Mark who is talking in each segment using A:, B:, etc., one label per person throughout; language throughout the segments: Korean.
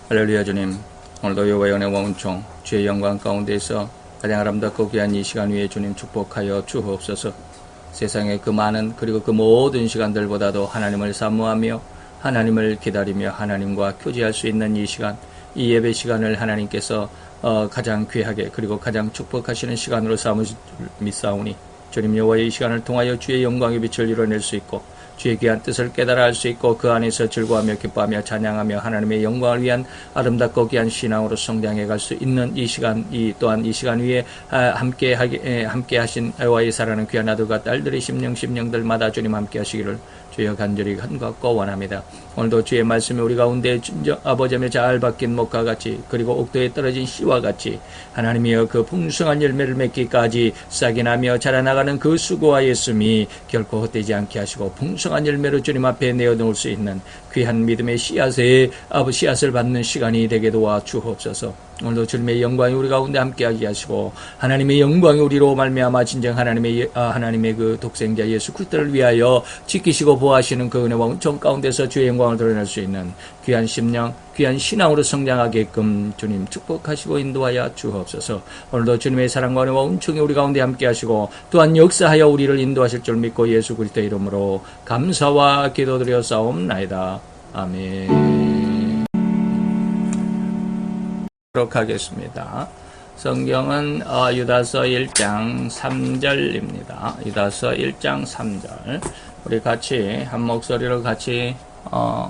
A: 할렐루야. 주님, 오늘도 여호와의 은혜와 은총, 주의 영광 가운데서 가장 아름답고 귀한 이 시간 위에 주님 축복하여 주옵소서. 세상의 그 많은 그리고 그 모든 시간들보다도 하나님을 사모하며 하나님을 기다리며 하나님과 교제할 수 있는 이 시간, 이 예배 시간을 하나님께서 가장 귀하게 그리고 가장 축복하시는 시간으로 삼으실 줄 믿사오니 주님 여호와의 이 시간을 통하여 주의 영광의 빛을 이뤄낼 수 있고 주의 귀한 뜻을 깨달아 알 수 있고 그 안에서 즐거워하며 기뻐하며 찬양하며 하나님의 영광을 위한 아름답고 귀한 신앙으로 성장해 갈 수 있는 이 시간, 또한 이 시간 위에 함께 하신 여호와의 사랑하는 귀한 아들과 딸들의 심령들마다 주님 함께 하시기를 주여 간절히 간구하고 원합니다. 오늘도 주의 말씀이 우리 가운데 아버지의 잘 박힌 목과 같이 그리고 옥토에 떨어진 씨와 같이 하나님이여 그 풍성한 열매를 맺기까지 싹이 나며 자라나가는 그 수고와 예수님이 결코 헛되지 않게 하시고 풍성한 열매를 주님 앞에 내어놓을 수 있는 귀한 믿음의 씨앗을 받는 시간이 되게 도와 주옵소서. 오늘도 주님의 영광이 우리 가운데 함께하게 하시고 하나님의 영광이 우리로 말미암아 진정 하나님의 그 독생자 예수 그리스도를 위하여 지키시고 보호하시는 그 은혜와 은총 가운데서 주의 영광을 드러낼 수 있는 귀한 심령, 귀한 신앙으로 성장하게끔 주님 축복하시고 인도하여 주옵소서. 오늘도 주님의 사랑과 은혜와 은총이 우리 가운데 함께하시고 또한 역사하여 우리를 인도하실 줄 믿고 예수 그리스도의 이름으로 감사와 기도드려 싸움나이다. 아멘. 하겠습니다. 성경은 유다서 1장 3절입니다. 유다서 1장 3절 우리 같이 한 목소리로 같이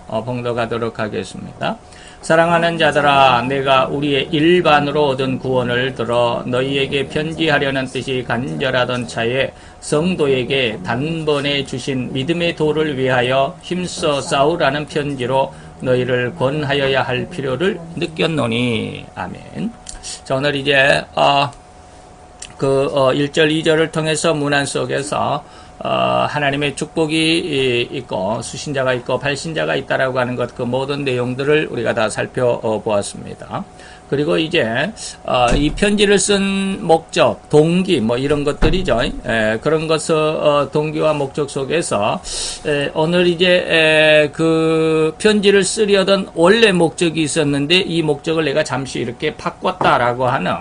A: 봉독하도록 하겠습니다. 사랑하는 자들아, 내가 우리의 일반으로 얻은 구원을 들어 너희에게 편지하려는 뜻이 간절하던 차에 성도에게 단번에 주신 믿음의 도를 위하여 힘써 싸우라는 편지로 너희를 권하여야 할 필요를 느꼈노니. 아멘. 자, 오늘 이제 1절, 2절을 통해서 문안 속에서 하나님의 축복이 있고 수신자가 있고 발신자가 있다라고 하는 것, 그 모든 내용들을 우리가 다 살펴보았습니다. 그리고 이제 이 편지를 쓴 목적, 동기 뭐 이런 것들이죠. 그런 것을 동기와 목적 속에서 오늘 이제 그 편지를 쓰려던 원래 목적이 있었는데 이 목적을 내가 잠시 이렇게 바꿨다라고 하는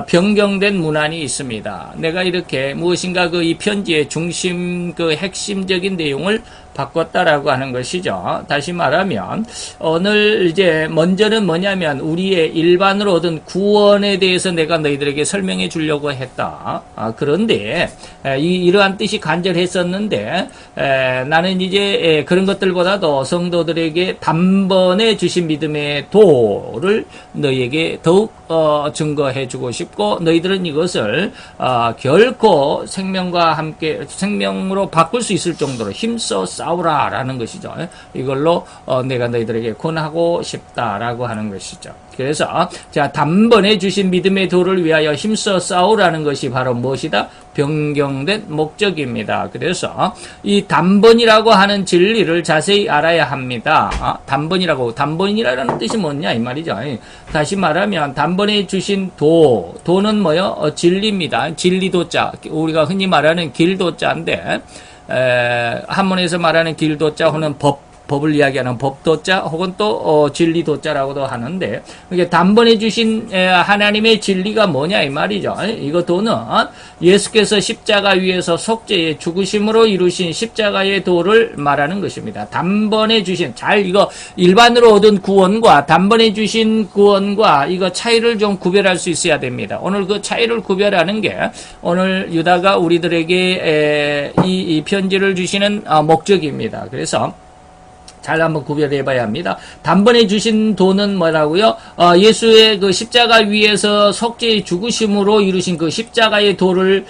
A: 변경된 문안이 있습니다. 내가 이렇게 무엇인가 그 이 편지의 중심, 그 핵심적인 내용을 바꿨다라고 하는 것이죠. 다시 말하면 오늘 이제 먼저는 뭐냐면 우리의 일반으로 얻은 구원에 대해서 내가 너희들에게 설명해 주려고 했다. 그런데 이러한 뜻이 간절했었는데 나는 이제 그런 것들보다도 성도들에게 단번에 주신 믿음의 도를 너희에게 더욱 증거해 주고 싶고 너희들은 이것을 결코 생명과 함께 생명으로 바꿀 수 있을 정도로 힘써 싸우라라는 것이죠. 이걸로 내가 너희들에게 권하고 싶다라고 하는 것이죠. 그래서 자, 단번에 주신 믿음의 도를 위하여 힘써 싸우라는 것이 바로 무엇이다? 변경된 목적입니다. 그래서 이 단번이라고 하는 진리를 자세히 알아야 합니다. 단번이라는 뜻이 뭐냐 이 말이죠. 다시 말하면 단번에 주신 도는 뭐요? 진리입니다. 진리도자, 우리가 흔히 말하는 길도자인데 한문에서 말하는 길도자 혹은 법을 이야기하는 법도자 혹은 또 진리도자라고도 하는데 이게 단번에 주신 하나님의 진리가 뭐냐 이 말이죠. 이거 도는 예수께서 십자가 위에서 속죄의 죽으심으로 이루신 십자가의 도를 말하는 것입니다. 단번에 주신 이거 일반으로 얻은 구원과 단번에 주신 구원과 이거 차이를 좀 구별할 수 있어야 됩니다. 오늘 그 차이를 구별하는 게 오늘 유다가 우리들에게 이 편지를 주시는 목적입니다. 그래서 잘 한번 구별해 봐야 합니다. 단번에 주신 도는 뭐라고요? 예수의 그 십자가 위에서 속죄의 죽으심으로 이루신 그 십자가의 도를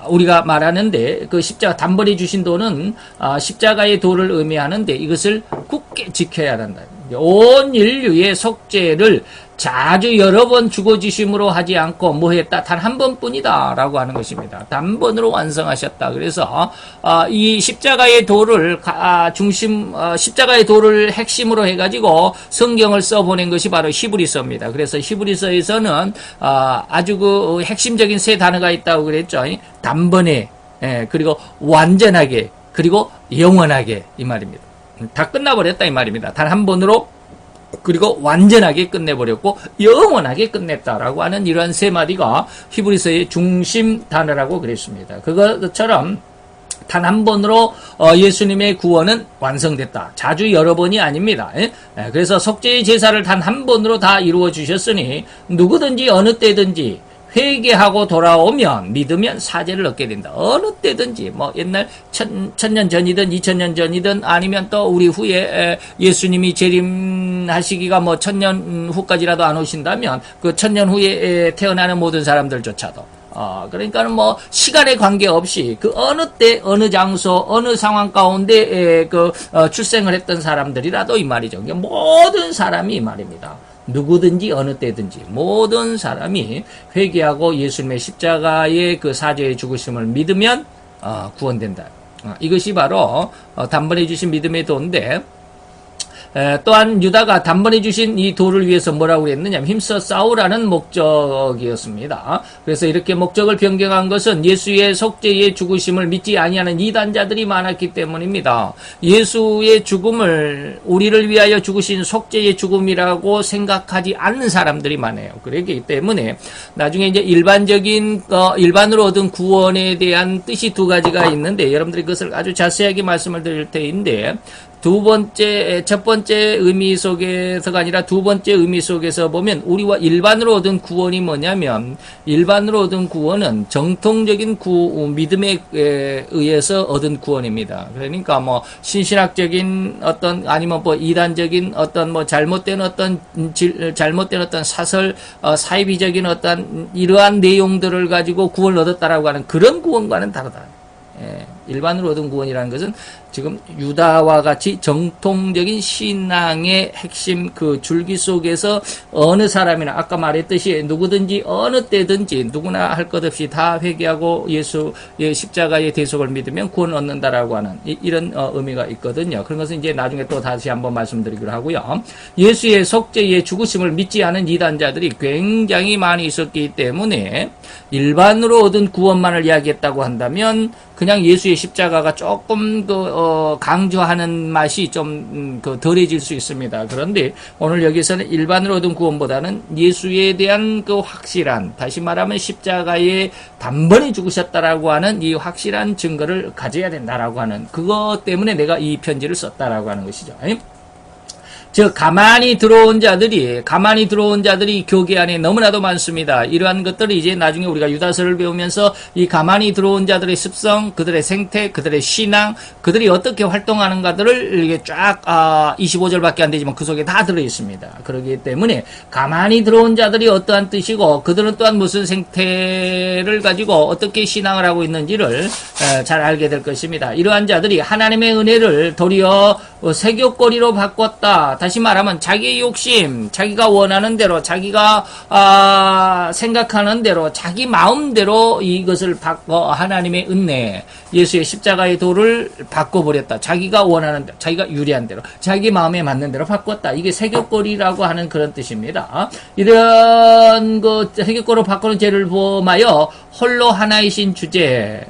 A: 우리가 말하는데 그 단번에 주신 도는 십자가의 도를 의미하는데 이것을 굳게 지켜야 한다. 온 인류의 속죄를 자주 여러 번 죽어주심으로 하지 않고 뭐 했다? 단 한 번뿐이다 라고 하는 것입니다. 단번으로 완성하셨다. 그래서 이 십자가의 도를 십자가의 도를 핵심으로 해가지고 성경을 써보낸 것이 바로 히브리서입니다. 그래서 히브리서에서는 아주 그 핵심적인 세 단어가 있다고 그랬죠. 단번에, 그리고 완전하게, 그리고 영원하게 이 말입니다. 다 끝나버렸다 이 말입니다. 단 한 번으로 그리고 완전하게 끝내버렸고 영원하게 끝냈다라고 하는 이러한 세 마디가 히브리서의 중심 단어라고 그랬습니다. 그것처럼 단 한 번으로 예수님의 구원은 완성됐다. 자주 여러 번이 아닙니다. 그래서 속죄의 제사를 단 한 번으로 다 이루어 주셨으니 누구든지 어느 때든지 회개하고 돌아오면 믿으면 사죄를 얻게 된다. 어느 때든지 뭐 옛날 천년 전이든 2000년 전이든 아니면 또 우리 후에 예수님이 재림하시기가 뭐 1000년 후까지라도 안 오신다면 그 1000년 후에 태어나는 모든 사람들조차도 그러니까는 뭐 시간에 관계없이 그 어느 때 어느 장소 어느 상황 가운데 출생을 했던 사람들이라도 이 말이죠. 모든 사람이 이 말입니다. 누구든지 어느 때든지 모든 사람이 회개하고 예수님의 십자가의 그 사죄의 죽으심을 믿으면 구원된다. 이것이 바로 단번에 주신 믿음의 도인데, 또한 유다가 단번에 주신 이 도를 위해서 뭐라고 그랬느냐, 힘써 싸우라는 목적이었습니다. 그래서 이렇게 목적을 변경한 것은 예수의 속죄의 죽으심을 믿지 아니하는 이단자들이 많았기 때문입니다. 예수의 죽음을 우리를 위하여 죽으신 속죄의 죽음이라고 생각하지 않는 사람들이 많아요. 그렇기 때문에 나중에 이제 일반으로 얻은 구원에 대한 뜻이 두 가지가 있는데, 여러분들이 그것을 아주 자세하게 말씀을 드릴 테인데, 첫 번째 의미 속에서가 아니라 두 번째 의미 속에서 보면 우리와 일반으로 얻은 구원이 뭐냐면, 일반으로 얻은 구원은 정통적인 믿음에 의해서 얻은 구원입니다. 그러니까 뭐 신신학적인 어떤 아니면 뭐 이단적인 어떤 뭐 잘못된 어떤 사설 사이비적인 어떤 이러한 내용들을 가지고 구원을 얻었다라고 하는 그런 구원과는 다르다. 일반으로 얻은 구원이라는 것은 지금 유다와 같이 정통적인 신앙의 핵심 그 줄기 속에서 어느 사람이나 아까 말했듯이 누구든지 어느 때든지 누구나 할 것 없이 다 회개하고 예수의 십자가의 대속을 믿으면 구원을 얻는다라고 하는 이런 의미가 있거든요. 그런 것은 이제 나중에 또 다시 한번 말씀드리기로 하고요. 예수의 속죄의 죽으심을 믿지 않은 이단자들이 굉장히 많이 있었기 때문에 일반으로 얻은 구원만을 이야기했다고 한다면 그냥 예수의 십자가가 조금 강조하는 맛이 좀 덜해질 수 있습니다. 그런데 오늘 여기서는 일반으로 얻은 구원보다는 예수에 대한 그 확실한, 다시 말하면 십자가에 단번에 죽으셨다라고 하는 이 확실한 증거를 가져야 된다라고 하는 그것 때문에 내가 이 편지를 썼다라고 하는 것이죠. 즉 가만히 들어온 자들이 교계 안에 너무나도 많습니다. 이러한 것들을 이제 나중에 우리가 유다서를 배우면서 이 가만히 들어온 자들의 습성, 그들의 생태, 그들의 신앙, 그들이 어떻게 활동하는가들을 이게 쫙 25절밖에 안 되지만 그 속에 다 들어 있습니다. 그렇기 때문에 가만히 들어온 자들이 어떠한 뜻이고 그들은 또한 무슨 생태를 가지고 어떻게 신앙을 하고 있는지를 잘 알게 될 것입니다. 이러한 자들이 하나님의 은혜를 도리어 세교거리로 바꿨다. 다시 말하면 자기의 욕심, 자기가 원하는 대로, 자기가 생각하는 대로, 자기 마음대로 이것을 바꿔 하나님의 은혜, 예수의 십자가의 도를 바꿔버렸다. 자기가 원하는 대로, 자기가 유리한 대로, 자기 마음에 맞는 대로 바꿨다. 이게 세교거리라고 하는 그런 뜻입니다. 이런 세교거리로 바꾸는 죄를 범하여 홀로 하나이신 주제,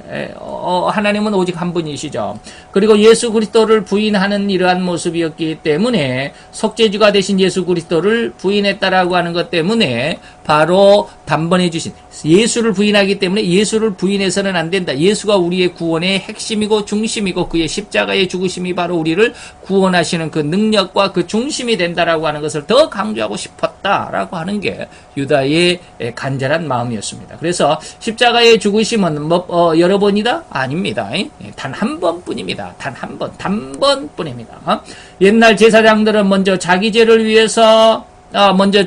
A: 하나님은 오직 한 분이시죠. 그리고 예수 그리스도를 부인하는 이러한 모습이었기 때문에 속죄주가 되신 예수 그리스도를 부인했다라고 하는 것 때문에 바로 단번에 주신 예수를 부인하기 때문에 예수를 부인해서는 안 된다. 예수가 우리의 구원의 핵심이고 중심이고 그의 십자가의 죽으심이 바로 우리를 구원하시는 그 능력과 그 중심이 된다라고 하는 것을 더 강조하고 싶었다라고 하는 게 유다의 간절한 마음이었습니다. 그래서 십자가의 죽으심은 여러 번이다? 아닙니다. 단 한 번뿐입니다. 단 한 번, 단번뿐입니다. 옛날 제사장들은 먼저 자기 죄를 위해서 먼저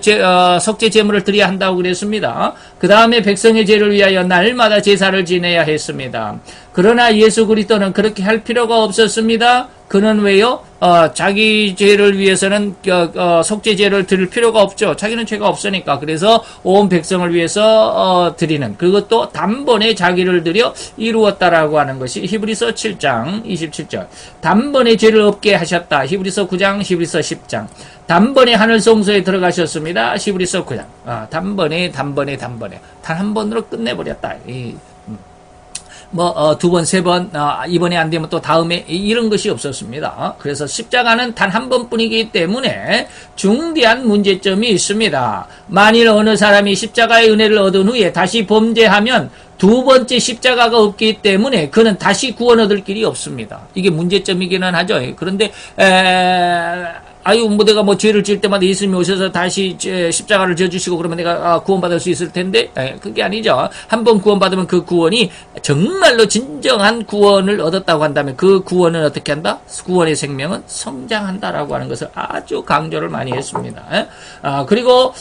A: 속죄 제물을 드려야 한다고 그랬습니다. 그 다음에 백성의 죄를 위하여 날마다 제사를 지내야 했습니다. 그러나 예수 그리스도는 그렇게 할 필요가 없었습니다. 그는 왜요? 자기 죄를 위해서는 속죄제를 드릴 필요가 없죠. 자기는 죄가 없으니까. 그래서 온 백성을 위해서 드리는, 그것도 단번에 자기를 드려 이루었다라고 하는 것이 히브리서 7장 27절. 단번에 죄를 없게 하셨다. 히브리서 9장, 히브리서 10장. 단번에 하늘 성소에 들어가셨습니다. 히브리서 9장. 단번에 단 한 번으로 끝내버렸다. 두 번, 세 번, 이번에 안 되면 또 다음에 이런 것이 없었습니다. 그래서 십자가는 단 한 번뿐이기 때문에 중대한 문제점이 있습니다. 만일 어느 사람이 십자가의 은혜를 얻은 후에 다시 범죄하면 두 번째 십자가가 없기 때문에 그는 다시 구원 얻을 길이 없습니다. 이게 문제점이기는 하죠. 그런데 내가 죄를 지을 때마다 예수님이 오셔서 다시 십자가를 져주시고 그러면 내가 구원받을 수 있을 텐데, 그게 아니죠. 한 번 구원받으면 그 구원이 정말로 진정한 구원을 얻었다고 한다면 그 구원은 어떻게 한다? 구원의 생명은 성장한다라고 하는 것을 아주 강조를 많이 했습니다. 그리고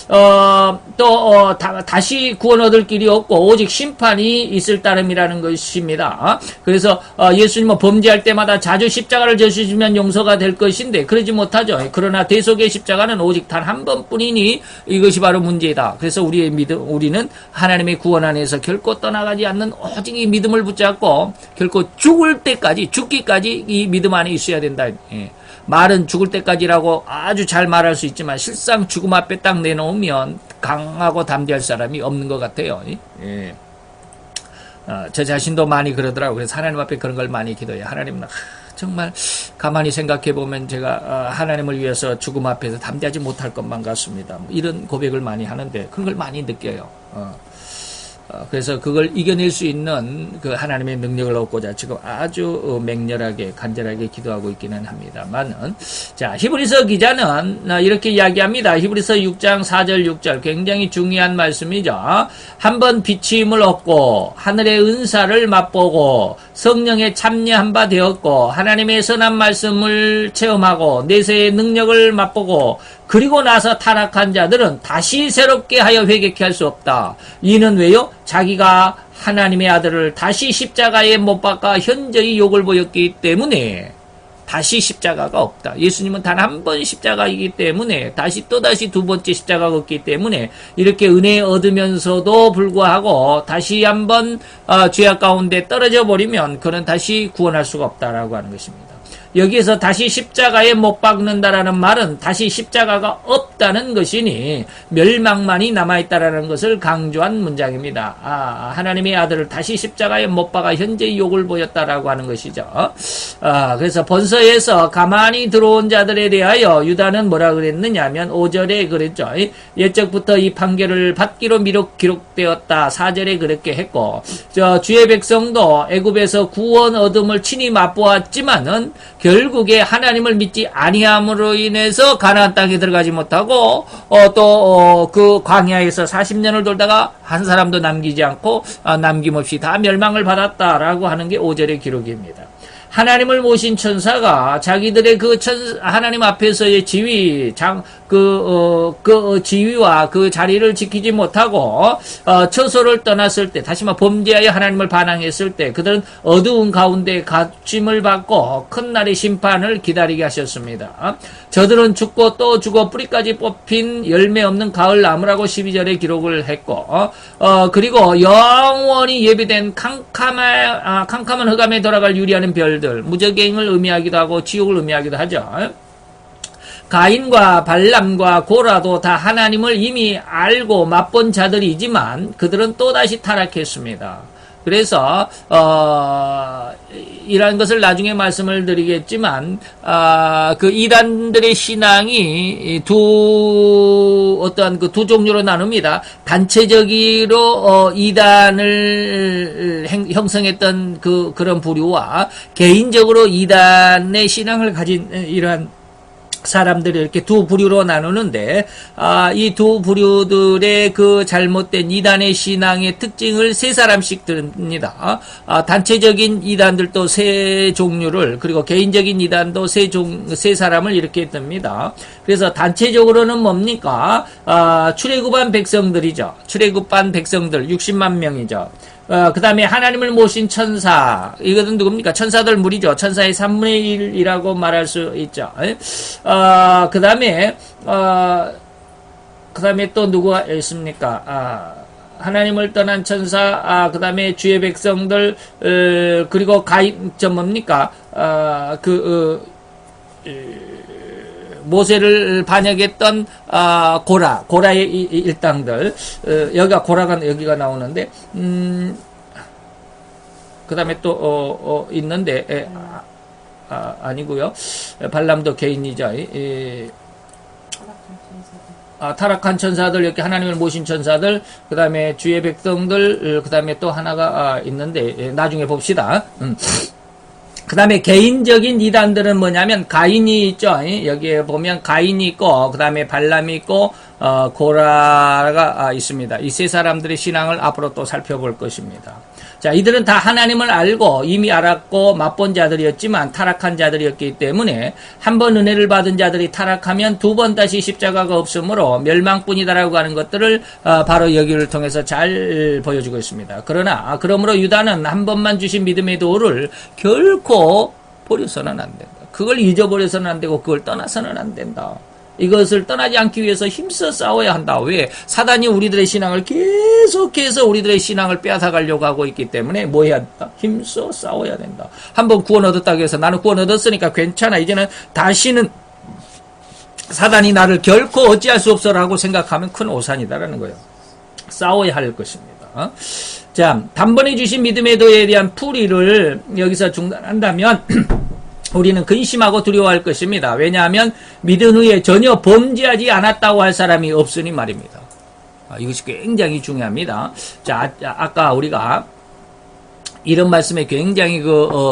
A: 다시 구원 얻을 길이 없고 오직 심판이 있을 따름이라는 것입니다. 그래서 예수님은 범죄할 때마다 자주 십자가를 져주시면 용서가 될 것인데 그러지 못하죠. 그러나 대속의 십자가는 오직 단 한 번뿐이니 이것이 바로 문제다. 그래서 우리는 하나님의 구원 안에서 결코 떠나가지 않는 오직 이 믿음을 붙잡고 결코 죽기까지 이 믿음 안에 있어야 된다. 말은 죽을 때까지라고 아주 잘 말할 수 있지만 실상 죽음 앞에 딱 내놓으면 강하고 담대할 사람이 없는 것 같아요. 저 자신도 많이 그러더라고요. 그래서 하나님 앞에 그런 걸 많이 기도해요. 하나님, 정말 가만히 생각해 보면 제가 하나님을 위해서 죽음 앞에서 담대하지 못할 것만 같습니다. 이런 고백을 많이 하는데 그런 걸 많이 느껴요. 그래서 그걸 이겨낼 수 있는 그 하나님의 능력을 얻고자 지금 아주 맹렬하게 간절하게 기도하고 있기는 합니다만은, 자, 히브리서 기자는 이렇게 이야기합니다. 히브리서 6장 4절 6절 굉장히 중요한 말씀이죠. 한번 비치임을 얻고 하늘의 은사를 맛보고 성령에 참여한 바 되었고 하나님의 선한 말씀을 체험하고 내세의 능력을 맛보고 그리고 나서 타락한 자들은 다시 새롭게 하여 회개케 할 수 없다. 이는 왜요? 자기가 하나님의 아들을 다시 십자가에 못 박아 현저히 욕을 보였기 때문에 다시 십자가가 없다. 예수님은 단 한 번 십자가이기 때문에 또다시 두 번째 십자가가 없기 때문에 이렇게 은혜 얻으면서도 불구하고 다시 한번 죄악 가운데 떨어져 버리면 그는 다시 구원할 수가 없다라고 하는 것입니다. 여기에서 다시 십자가에 못 박는다라는 말은 다시 십자가가 없다는 것이니 멸망만이 남아있다라는 것을 강조한 문장입니다. 하나님의 아들을 다시 십자가에 못 박아 현재의 욕을 보였다라고 하는 것이죠. 그래서 본서에서 가만히 들어온 자들에 대하여 유다는 뭐라 그랬느냐 하면 5절에 그랬죠. 옛적부터 이 판결을 받기로 기록되었다. 4절에 그렇게 했고, 주의 백성도 애굽에서 구원 얻음을 친히 맛보았지만은 결국에 하나님을 믿지 아니함으로 인해서 가나안 땅에 들어가지 못하고 그 광야에서 40년을 돌다가 한 사람도 남기지 않고 남김없이 다 멸망을 받았다라고 하는 게 5절의 기록입니다. 하나님을 모신 천사가 자기들의 하나님 앞에서의 지위와 그 자리를 지키지 못하고 처소를 떠났을 때, 다시 말해 범죄하여 하나님을 반항했을 때 그들은 어두운 가운데 갇힘을 받고 큰 날의 심판을 기다리게 하셨습니다. 저들은 죽고 또 죽어 뿌리까지 뽑힌 열매 없는 가을 나무라고 12절에 기록을 했고, 그리고 영원히 예비된 캄캄한 흑암에 돌아갈 유리하는 별들, 무저갱을 의미하기도 하고 지옥을 의미하기도 하죠. 가인과 발람과 고라도 다 하나님을 이미 알고 맛본 자들이지만 그들은 또다시 타락했습니다. 그래서 이러한 것을 나중에 말씀을 드리겠지만 그 이단들의 신앙이 두 종류로 나눕니다. 단체적으로 이단을 형성했던 그런 부류와 개인적으로 이단의 신앙을 가진 이러한 사람들이 이렇게 두 부류로 나누는데, 이 두 부류들의 그 잘못된 이단의 신앙의 특징을 세 사람씩 듭니다. 단체적인 이단들도 세 종류를, 그리고 개인적인 이단도 세 사람을 이렇게 듭니다. 그래서 단체적으로는 뭡니까? 출애굽한 백성들이죠. 출애굽한 백성들 60만 명이죠. 그 다음에 하나님을 모신 천사, 이것은 누굽니까? 천사들 무리죠. 천사의 3분의 1이라고 말할 수 있죠. 그 다음에 또 누구가 있습니까? 하나님을 떠난 천사, 그 다음에 주의 백성들, 그리고 뭡니까? 모세를 반역했던 고라의 일당들, 여기가 나오는데, 그 다음에 또, 있는데, 아니고요. 발람도 개인이죠. 타락한 천사들, 이렇게 하나님을 모신 천사들, 그 다음에 주의 백성들, 그 다음에 또 하나가 있는데, 나중에 봅시다. 그 다음에 개인적인 이단들은 뭐냐면, 가인이 있죠. 여기에 보면 가인이 있고, 그 다음에 발람이 있고, 고라가 있습니다. 이 세 사람들의 신앙을 앞으로 또 살펴볼 것입니다. 자, 이들은 다 하나님을 알고 이미 알았고 맛본 자들이었지만 타락한 자들이었기 때문에 한 번 은혜를 받은 자들이 타락하면 두 번 다시 십자가가 없으므로 멸망뿐이다라고 하는 것들을 바로 여기를 통해서 잘 보여주고 있습니다. 그러므로 유다는 한 번만 주신 믿음의 도를 결코 버려서는 안 된다. 그걸 잊어버려서는 안 되고 그걸 떠나서는 안 된다. 이것을 떠나지 않기 위해서 힘써 싸워야 한다. 왜? 사단이 우리들의 신앙을 계속해서 우리들의 신앙을 빼앗아가려고 하고 있기 때문에 뭐 해야 된다? 힘써 싸워야 된다. 한번 구원 얻었다고 해서 나는 구원 얻었으니까 괜찮아. 이제는 다시는 사단이 나를 결코 어찌할 수 없어라고 생각하면 큰 오산이다라는 거예요. 싸워야 할 것입니다. 자, 단번에 주신 믿음의 도에 대한 풀이를 여기서 중단한다면 우리는 근심하고 두려워할 것입니다. 왜냐하면 믿은 후에 전혀 범죄하지 않았다고 할 사람이 없으니 말입니다. 이것이 굉장히 중요합니다. 자, 아까 우리가 이런 말씀에 굉장히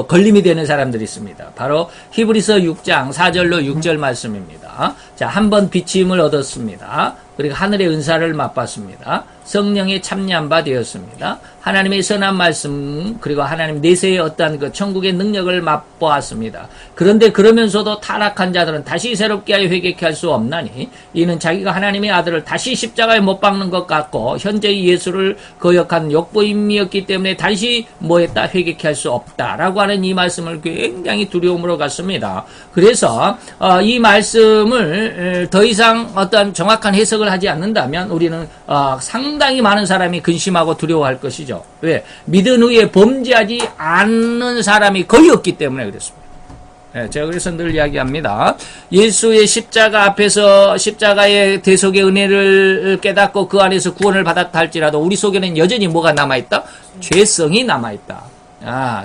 A: 걸림이 되는 사람들이 있습니다. 바로 히브리서 6장 4절로 6절 말씀입니다. 자, 한 번 비침을 얻었습니다. 그리고 하늘의 은사를 맛봤습니다. 성령에 참여한 바 되었습니다. 하나님의 선한 말씀, 그리고 하나님 내세의 어떠한 그 천국의 능력을 맛보았습니다. 그런데 그러면서도 타락한 자들은 다시 새롭게 하여 회개케 할 수 없나니 이는 자기가 하나님의 아들을 다시 십자가에 못 박는 것 같고 현재의 예수를 거역한 욕보임이었기 때문에 다시 뭐했다? 회개케 할 수 없다라고 하는 이 말씀을 굉장히 두려움으로 갖습니다. 그래서 이 말씀을 더 이상 어떤 정확한 해석을 하지 않는다면 우리는 상당히 많은 사람이 근심하고 두려워할 것이죠. 왜? 믿은 후에 범죄하지 않는 사람이 거의 없기 때문에 그렇습니다. 네, 제가 그래서 늘 이야기합니다. 예수의 십자가 앞에서 십자가의 대속의 은혜를 깨닫고 그 안에서 구원을 받았다 할지라도 우리 속에는 여전히 뭐가 남아있다? 죄성이 남아있다.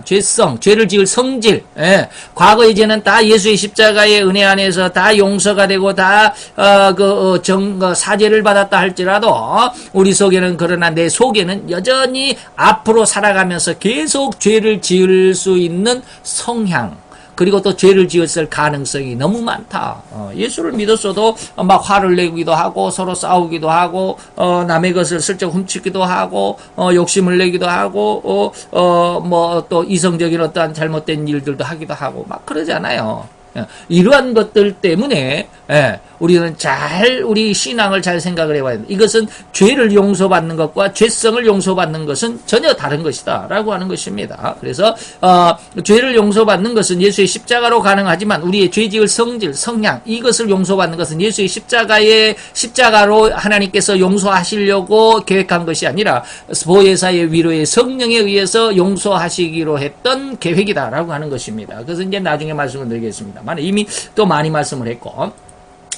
A: 죄성, 죄를 지을 성질. 예. 과거 이제는 다 예수의 십자가의 은혜 안에서 다 용서가 되고 다 사죄를 받았다 할지라도 우리 속에는 그러나 내 속에는 여전히 앞으로 살아가면서 계속 죄를 지을 수 있는 성향. 그리고 또 죄를 지었을 가능성이 너무 많다. 예수를 믿었어도 막 화를 내기도 하고 서로 싸우기도 하고 남의 것을 슬쩍 훔치기도 하고 욕심을 내기도 하고 뭐 또 이성적인 어떠한 잘못된 일들도 하기도 하고 막 그러잖아요. 이러한 것들 때문에 우리는 우리 신앙을 잘 생각을 해봐야 된다. 이것은 죄를 용서받는 것과 죄성을 용서받는 것은 전혀 다른 것이다 라고 하는 것입니다. 그래서 죄를 용서받는 것은 예수의 십자가로 가능하지만 우리의 죄지을 성질, 성향 이것을 용서받는 것은 예수의 십자가로 하나님께서 용서하시려고 계획한 것이 아니라 보혜사의 위로의 성령에 의해서 용서하시기로 했던 계획이다 라고 하는 것입니다. 그래서 이제 나중에 말씀을 드리겠습니다. 이미 또 많이 말씀을 했고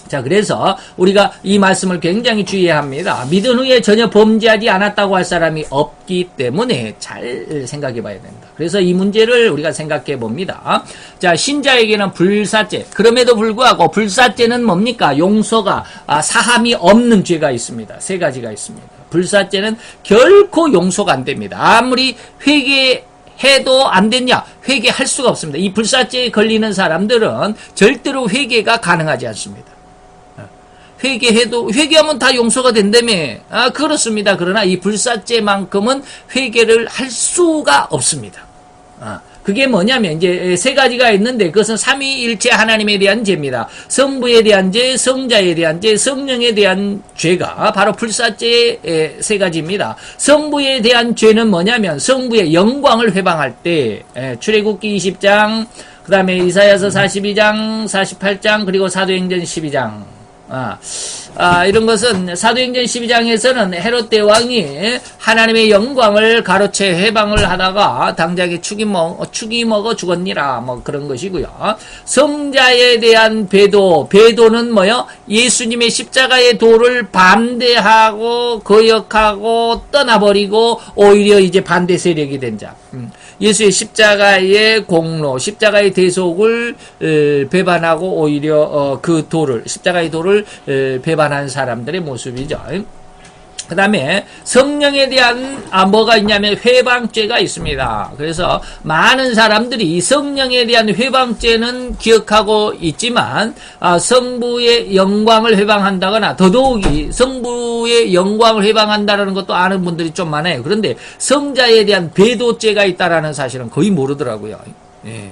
A: 자, 그래서 우리가 이 말씀을 굉장히 주의해야 합니다. 믿은 후에 전혀 범죄하지 않았다고 할 사람이 없기 때문에 잘 생각해 봐야 된다. 그래서 이 문제를 우리가 생각해 봅니다. 자, 신자에게는 불사죄. 그럼에도 불구하고 불사죄는 뭡니까? 용서가, 사함이 없는 죄가 있습니다. 세 가지가 있습니다. 불사죄는 결코 용서가 안 됩니다. 아무리 해도 안 됐냐? 회개할 수가 없습니다. 이 불사죄에 걸리는 사람들은 절대로 회개가 가능하지 않습니다. 회개하면 다 용서가 된다며. 그렇습니다. 그러나 이 불사죄만큼은 회개를 할 수가 없습니다. 그게 뭐냐면 이제 세 가지가 있는데 그것은 삼위일체 하나님에 대한 죄입니다. 성부에 대한 죄, 성자에 대한 죄, 성령에 대한 죄가 바로 불사죄의 세 가지입니다. 성부에 대한 죄는 뭐냐면 성부의 영광을 회방할 때 출애굽기 20장, 그 다음에 이사야서 42장, 48장, 그리고 사도행전 12장. 이런 것은 사도행전 12장에서는 헤롯 대왕이 하나님의 영광을 가로채 회방을 하다가 당장에 축이 먹어 죽었니라 뭐 그런 것이고요. 성자에 대한 배도는 뭐요? 예수님의 십자가의 도를 반대하고 거역하고 떠나버리고 오히려 이제 반대 세력이 된 자. 예수의 십자가의 공로, 십자가의 대속을 배반하고 오히려 그 도를, 십자가의 도를 배반한 사람들의 모습이죠. 그 다음에 성령에 대한 뭐가 있냐면 회방죄가 있습니다. 그래서 많은 사람들이 성령에 대한 회방죄는 기억하고 있지만 성부의 영광을 회방한다거나 더더욱이 성부의 영광을 회방한다는 것도 아는 분들이 좀 많아요. 그런데 성자에 대한 배도죄가 있다는 사실은 거의 모르더라고요. 예.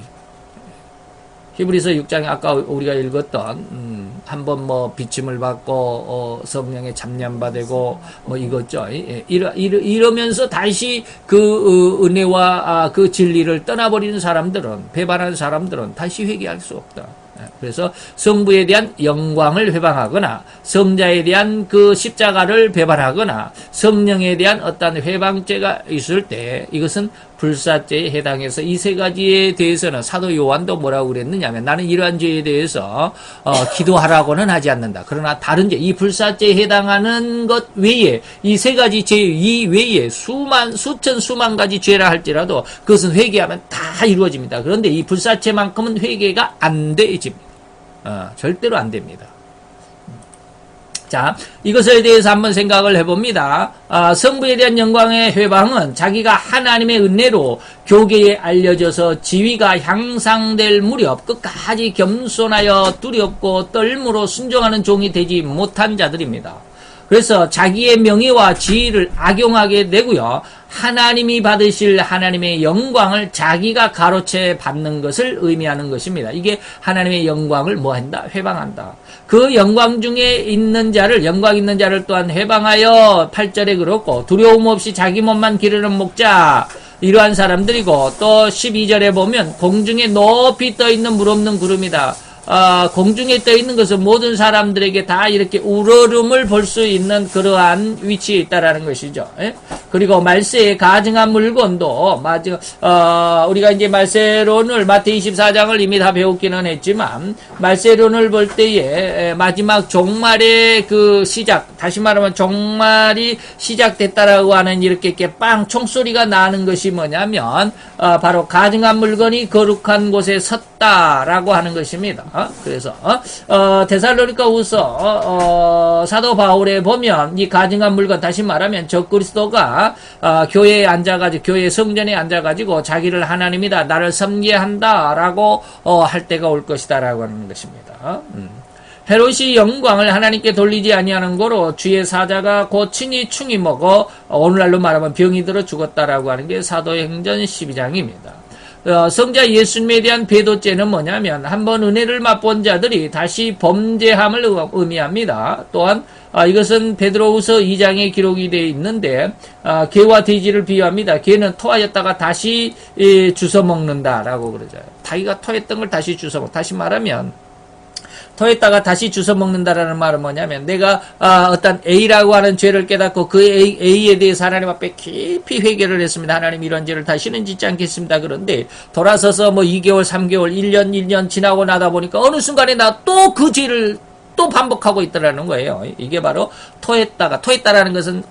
A: 히브리서 6장에 아까 우리가 읽었던 한번 뭐 비침을 받고 성령에 잡념받고 뭐 이거죠. 이러면서 다시 그 은혜와 그 진리를 떠나버리는 사람들은, 배반한 사람들은 다시 회개할 수 없다. 그래서 성부에 대한 영광을 회방하거나 성자에 대한 그 십자가를 배반하거나 성령에 대한 어떤 회방죄가 있을 때 이것은 불사죄에 해당해서 이 세 가지에 대해서는 사도 요한도 뭐라고 그랬느냐면 나는 이러한 죄에 대해서 기도하라고는 하지 않는다. 그러나 다른 죄, 이 불사죄에 해당하는 것 외에 이 세 가지 죄 이 외에 수천 수만 가지 죄라 할지라도 그것은 회개하면 다 이루어집니다. 그런데 이 불사죄만큼은 회개가 안 되집니다. 절대로 안 됩니다. 자, 이것에 대해서 한번 생각을 해봅니다. 성부에 대한 영광의 회방은 자기가 하나님의 은혜로 교계에 알려져서 지위가 향상될 무렵 끝까지 겸손하여 두렵고 떨므로 순종하는 종이 되지 못한 자들입니다. 그래서 자기의 명예와 지위를 악용하게 되고요. 하나님이 받으실 하나님의 영광을 자기가 가로채 받는 것을 의미하는 것입니다. 이게 하나님의 영광을 뭐한다? 회방한다. 그 영광 중에 있는 자를, 영광 있는 자를 또한 회방하여 8절에 그렇고 두려움 없이 자기 몸만 기르는 목자 이러한 사람들이고 또 12절에 보면 공중에 높이 떠있는 물 없는 구름이다. 공중에 떠 있는 것은 모든 사람들에게 다 이렇게 우러름을 볼 수 있는 그러한 위치에 있다라는 것이죠. 예? 그리고 말세에 가증한 물건도 우리가 이제 말세론을 마태 24장을 이미 다 배웠기는 했지만 말세론을 볼 때에 마지막 종말의 그 시작, 다시 말하면 종말이 시작됐다라고 하는 이렇게 빵 총소리가 나는 것이 뭐냐면 바로 가증한 물건이 거룩한 곳에 섰다라고 하는 것입니다. 그래서 데살로니가후서 사도 바울에 보면 이 가증한 물건, 다시 말하면 적그리스도가 교회에 앉아가지고 교회 성전에 앉아가지고 자기를 하나님이다, 나를 섬기한다라고 할 때가 올 것이다라고 하는 것입니다. 헤롯이 영광을 하나님께 돌리지 아니하는 거로 주의 사자가 곧 친히 충이 먹어 오늘날로 말하면 병이 들어 죽었다라고 하는 게 사도행전 12장입니다. 성자 예수님에 대한 배도죄는 뭐냐면 한번 은혜를 맛본 자들이 다시 범죄함을 의미합니다. 또한 이것은 베드로후서 2장에 기록이 되어 있는데 개와 돼지를 비유합니다. 개는 토하였다가 다시 주워 먹는다라고 그러죠. 자기가 토했던 걸 다시 주워 먹. 다시 말하면 토했다가 다시 주워 먹는다라는 말은 뭐냐면 내가 어떤 A라고 하는 죄를 깨닫고 그 A에 대해서 하나님 앞에 깊이 회개를 했습니다. 하나님 이런 죄를 다시는 짓지 않겠습니다. 그런데 돌아서서 뭐 2개월, 3개월, 1년 지나고 나다 보니까 어느 순간에 나 또 그 죄를 또 반복하고 있다라는 거예요. 이게 바로 토했다라는 것은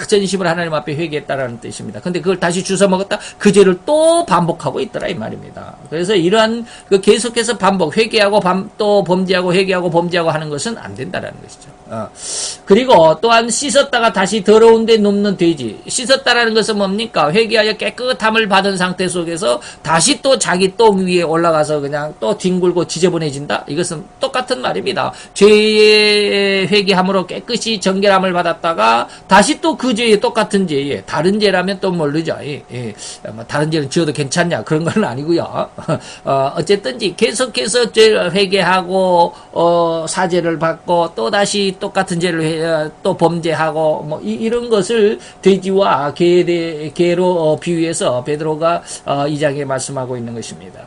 A: 전심을 하나님 앞에 회개했다라는 뜻입니다. 근데 그걸 다시 주워 먹었다, 그 죄를 또 반복하고 있더라 이 말입니다. 그래서 이러한 계속해서 반복, 회개하고 또 범죄하고 회개하고 범죄하고 하는 것은 안 된다라는 것이죠. 그리고 또한 씻었다가 다시 더러운데 눕는 돼지. 씻었다라는 것은 뭡니까? 회개하여 깨끗함을 받은 상태 속에서 다시 또 자기 똥 위에 올라가서 그냥 또 뒹굴고 지저분해진다? 이것은 똑같은 말입니다. 죄의 회개함으로 깨끗이 정결함을 받았다가 다시 또 그 죄에, 똑같은 죄에, 다른 죄라면 또 모르죠. 다른 죄는 지어도 괜찮냐, 그런 건 아니고요. 어쨌든지 계속해서 죄를 회개하고 사죄를 받고 또 다시 똑같은 죄를 또 범죄하고 뭐 이런 것을 돼지와 개로 비유해서 베드로가 2장에 말씀하고 있는 것입니다.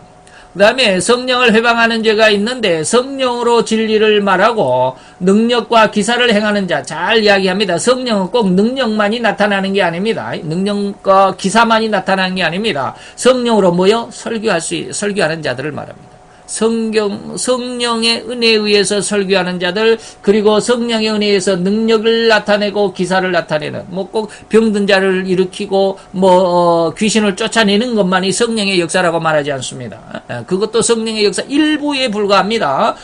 A: 그 다음에 성령을 회방하는 죄가 있는데 성령으로 진리를 말하고 능력과 기사를 행하는 자, 잘 이야기합니다. 성령은 꼭 능력만이 나타나는 게 아닙니다. 능력과 기사만이 나타나는 게 아닙니다. 성령으로 설교하는 자들을 말합니다. 성령의 은혜에 의해서 설교하는 자들, 그리고 성령의 은혜에 의해서 능력을 나타내고 기사를 나타내는, 뭐 꼭 병든 자를 일으키고 귀신을 쫓아내는 것만이 성령의 역사라고 말하지 않습니다. 그것도 성령의 역사 일부에 불과합니다.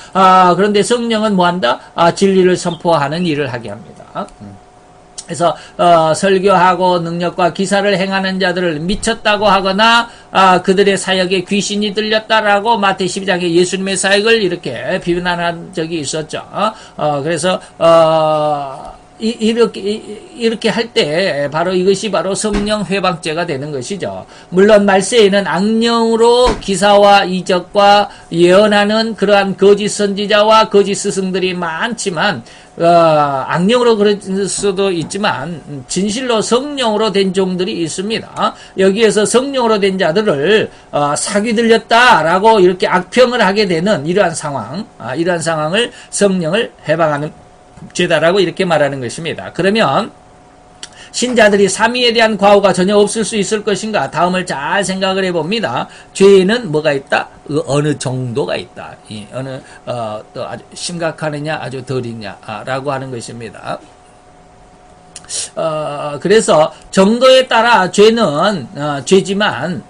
A: 그런데 성령은 뭐한다? 진리를 선포하는 일을 하게 합니다. 그래서 설교하고 능력과 기사를 행하는 자들을 미쳤다고 하거나 그들의 사역에 귀신이 들렸다라고 마태 12장에 예수님의 사역을 이렇게 비난한 적이 있었죠. 그래서 이렇게 할 때 바로 이것이 바로 성령 회방죄가 되는 것이죠. 물론 말세에는 악령으로 기사와 이적과 예언하는 그러한 거짓 선지자와 거짓 스승들이 많지만 악령으로 그럴 수도 있지만 진실로 성령으로 된 종들이 있습니다. 여기에서 성령으로 된 자들을 사기 들렸다라고 이렇게 악평을 하게 되는 이러한 상황을 성령을 해방하는 죄다라고 이렇게 말하는 것입니다. 그러면 신자들이 삼위에 대한 과오가 전혀 없을 수 있을 것인가? 다음을 잘 생각을 해봅니다. 죄에는 뭐가 있다? 어느 정도가 있다. 어느 또 아주 심각하느냐, 아주 덜이냐라고 하는 것입니다. 그래서 정도에 따라 죄는 죄지만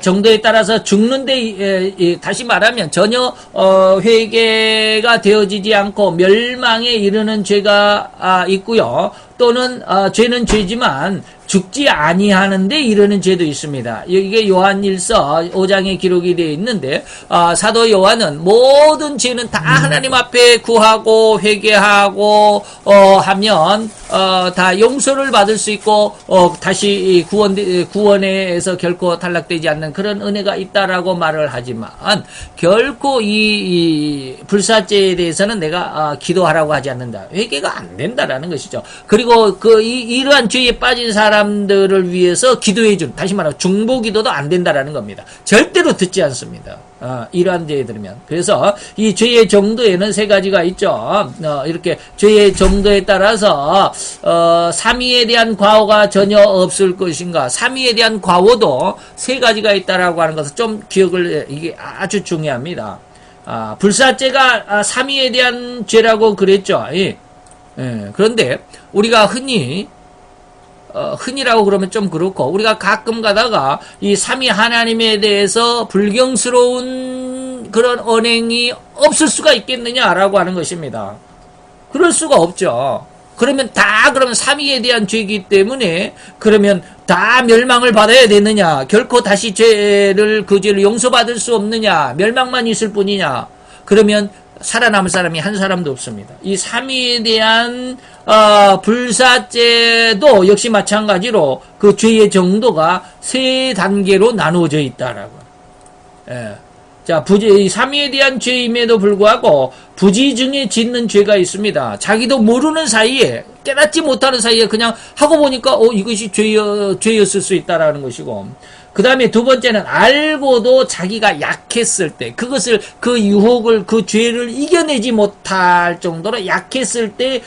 A: 정도에 따라서 죽는데 다시 말하면 전혀 회개가 되어지지 않고 멸망에 이르는 죄가 있고요. 또는 죄는 죄지만 죽지 아니하는데 이르는 죄도 있습니다. 이게 요한일서 5장에 기록이 되어 있는데 사도 요한은 모든 죄는 다 하나님 앞에 구하고 회개하고 하면 다 용서를 받을 수 있고 다시 구원에서 결코 탈락되지 않는 그런 은혜가 있다라고 말을 하지만 결코 이 불사죄에 대해서는 내가 기도하라고 하지 않는다. 회개가 안 된다라는 것이죠. 그리고 이러한 죄에 빠진 사람들을 위해서 기도해준, 다시 말하면 중보기도도 안 된다라는 겁니다. 절대로 듣지 않습니다. 이러한 죄에 들으면. 그래서 이 죄의 정도에는 세 가지가 있죠. 이렇게 죄의 정도에 따라서 삼위에 대한 과오가 전혀 없을 것인가. 삼위에 대한 과오도 세 가지가 있다라고 하는 것을 좀 기억을, 이게 아주 중요합니다. 불사죄가 삼위에 대한 죄라고 그랬죠. 그런데 우리가 흔히라고 그러면 좀 그렇고, 우리가 가끔 가다가 이 삼위 하나님에 대해서 불경스러운 그런 언행이 없을 수가 있겠느냐라고 하는 것입니다. 그럴 수가 없죠. 그러면 삼위에 대한 죄이기 때문에 그러면 다 멸망을 받아야 되느냐? 결코 다시 그 죄를 용서받을 수 없느냐? 멸망만 있을 뿐이냐? 그러면 살아남을 사람이 한 사람도 없습니다. 이 삼위에 대한 불사죄도 역시 마찬가지로 그 죄의 정도가 세 단계로 나누어져 있다라고. 자, 삼위에 대한 죄임에도 불구하고 부지 중에 짓는 죄가 있습니다. 자기도 모르는 사이에, 깨닫지 못하는 사이에 그냥 하고 보니까 이것이 죄였을 수 있다라는 것이고, 그 다음에 두 번째는 알고도 자기가 약했을 때, 그 유혹을, 그 죄를 이겨내지 못할 정도로 약했을 때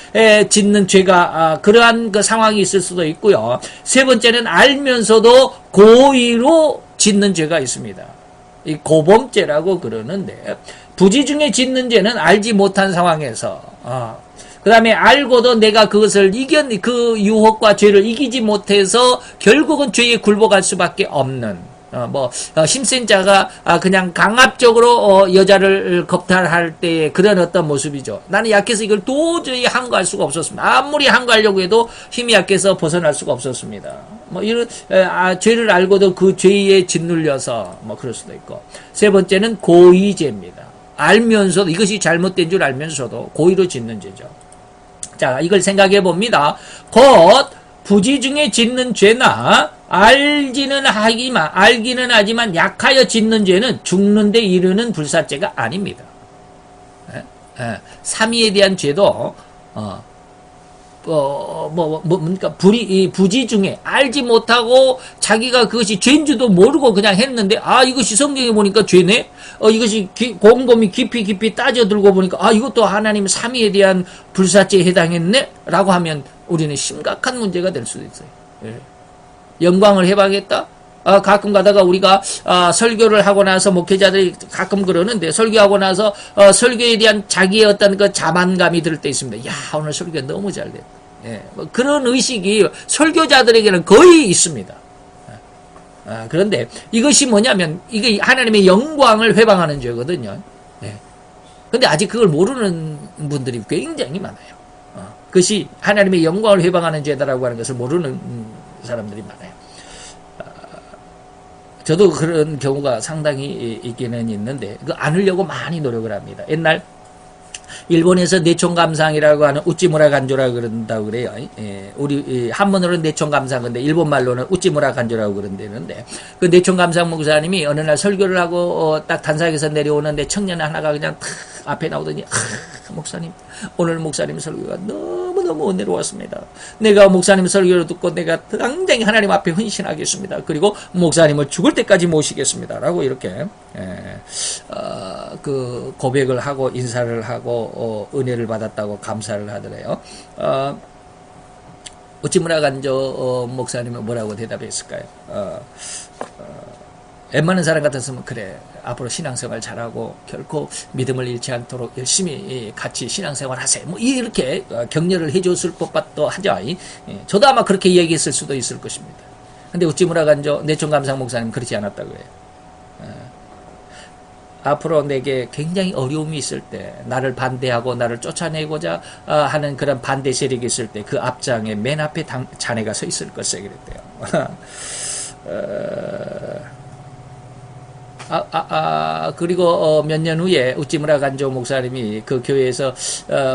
A: 짓는 죄가, 그러한 그 상황이 있을 수도 있고요. 세 번째는 알면서도 고의로 짓는 죄가 있습니다. 이 고범죄라고 그러는데, 부지 중에 짓는 죄는 알지 못한 상황에서, 그 다음에 알고도 내가 그 유혹과 죄를 이기지 못해서 결국은 죄에 굴복할 수밖에 없는, 힘센 자가 그냥 강압적으로 여자를 겁탈할 때의 그런 어떤 모습이죠. 나는 약해서 이걸 도저히 항거할 수가 없었습니다. 아무리 항거하려고 해도 힘이 약해서 벗어날 수가 없었습니다. 이런 죄를 알고도 그 죄에 짓눌려서 그럴 수도 있고. 세 번째는 고의죄입니다. 알면서도, 이것이 잘못된 줄 알면서도 고의로 짓는 죄죠. 자, 이걸 생각해 봅니다. 곧 부지 중에 짓는 죄나 알기는 하지만 약하여 짓는 죄는 죽는 데 이르는 불사죄가 아닙니다. 삼위에 대한 죄도 부지 중에 알지 못하고 자기가 그것이 죄인 줄도 모르고 그냥 했는데, 이것이 성경에 보니까 죄네? 이것이 곰곰이 깊이 따져들고 보니까, 이것도 하나님 삼위에 대한 불사죄에 해당했네? 라고 하면 우리는 심각한 문제가 될 수도 있어요. 영광을 해방했다? 가끔 가다가 우리가 설교를 하고 나서 목회자들이 가끔 그러는데 설교하고 나서 설교에 대한 자기의 어떤 그 자만감이 들 때 있습니다. 야, 오늘 설교가 너무 잘 됐다. 예, 뭐 그런 의식이 설교자들에게는 거의 있습니다. 그런데 이것이 뭐냐면 이게 하나님의 영광을 회방하는 죄거든요. 예. 근데 아직 그걸 모르는 분들이 굉장히 많아요. 그것이 하나님의 영광을 회방하는 죄다라고 하는 것을 모르는 사람들이 많아요. 저도 그런 경우가 상당히 있기는 있는데 그 안으려고 많이 노력을 합니다. 옛날 일본에서 내총감상이라고 하는 우찌무라 간조라고 그런다고 그래요. 예, 우리 한문으로는 내총감상, 근데 일본 말로는 우찌무라 간조라고 그런다는데 그 내총감상 목사님이 어느 날 설교를 하고 딱 단상에서 내려오는데 청년 하나가 그냥 탁 앞에 나오더니 목사님, 오늘 목사님 설교가 너무너무 은혜로웠습니다. 내가 목사님 설교를 듣고 내가 당장히 하나님 앞에 헌신하겠습니다. 그리고 목사님을 죽을 때까지 모시겠습니다. 라고 이렇게 그 고백을 하고 인사를 하고 은혜를 받았다고 감사를 하더래요. 우찌무라 간조 목사님은 뭐라고 대답했을까요? 웬만한 사람 같았으면 그래, 앞으로 신앙생활 잘하고 결코 믿음을 잃지 않도록 열심히 같이 신앙생활 하세요. 뭐 이렇게 격려를 해줬을 법도 하죠. 저도 아마 그렇게 얘기했을 수도 있을 것입니다. 근데 우찌무라 간조 내총감상 목사님 그렇지 않았다고 해요. 앞으로 내게 굉장히 어려움이 있을 때, 나를 반대하고 나를 쫓아내고자 하는 그런 반대 세력이 있을 때 그 앞장에 맨 앞에 자네가 서 있을 것이다 그랬대요. 그리고 몇 년 후에 우찌무라 간조 목사님이 그 교회에서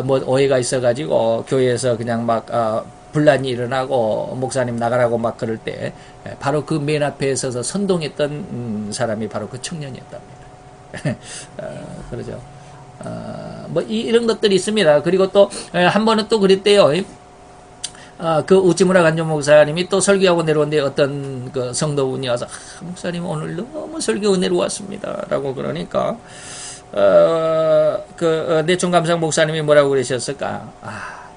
A: 뭐 오해가 있어가지고 교회에서 그냥 막 분란이 일어나고 목사님 나가라고 막 그럴 때 바로 그 맨 앞에 서서 선동했던 사람이 바로 그 청년이었답니다. 그러죠. 뭐 이런 것들이 있습니다. 그리고 또 한 번은 또 그랬대요. 그 우찌무라 간조 목사님이 또 설교하고 내려오는데 어떤 그 성도분이 와서 목사님 오늘 너무 설교 은혜로웠습니다. 라고 그러니까 그 내총감상 목사님이 뭐라고 그러셨을까?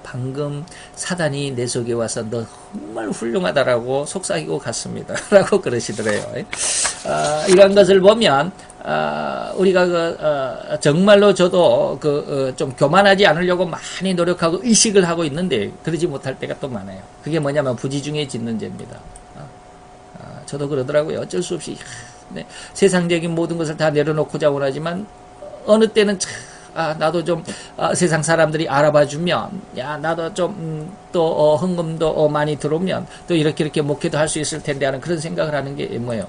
A: 방금 사단이 내 속에 와서 너 정말 훌륭하다라고 속삭이고 갔습니다. 라고 그러시더래요. 이런 것을 보면 우리가 정말로 저도 좀 교만하지 않으려고 많이 노력하고 의식을 하고 있는데 그러지 못할 때가 또 많아요. 그게 뭐냐면 부지 중에 짓는 죄입니다. 저도 그러더라고요. 어쩔 수 없이 네, 세상적인 모든 것을 다 내려놓고자 원하지만 어느 때는 나도 좀 세상 사람들이 알아봐주면 야 나도 좀 또 헌금도 많이 들어오면 또 이렇게 목회도 할 수 있을 텐데 하는 그런 생각을 하는 게 뭐예요?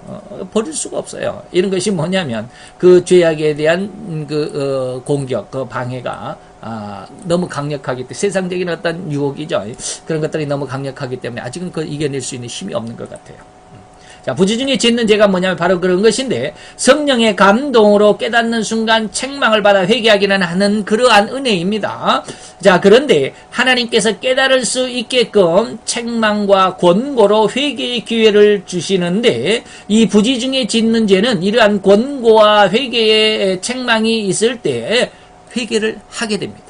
A: 버릴 수가 없어요. 이런 것이 뭐냐면 그 죄악에 대한 그 공격, 그 방해가 너무 강력하기 때문에 세상적인 어떤 유혹이죠. 그런 것들이 너무 강력하기 때문에 아직은 그 이겨낼 수 있는 힘이 없는 것 같아요. 자, 부지 중에 짓는 죄가 뭐냐면 바로 그런 것인데 성령의 감동으로 깨닫는 순간 책망을 받아 회개하기는 하는 그러한 은혜입니다. 자, 그런데 하나님께서 깨달을 수 있게끔 책망과 권고로 회개의 기회를 주시는데 이 부지 중에 짓는 죄는 이러한 권고와 회개의 책망이 있을 때 회개를 하게 됩니다.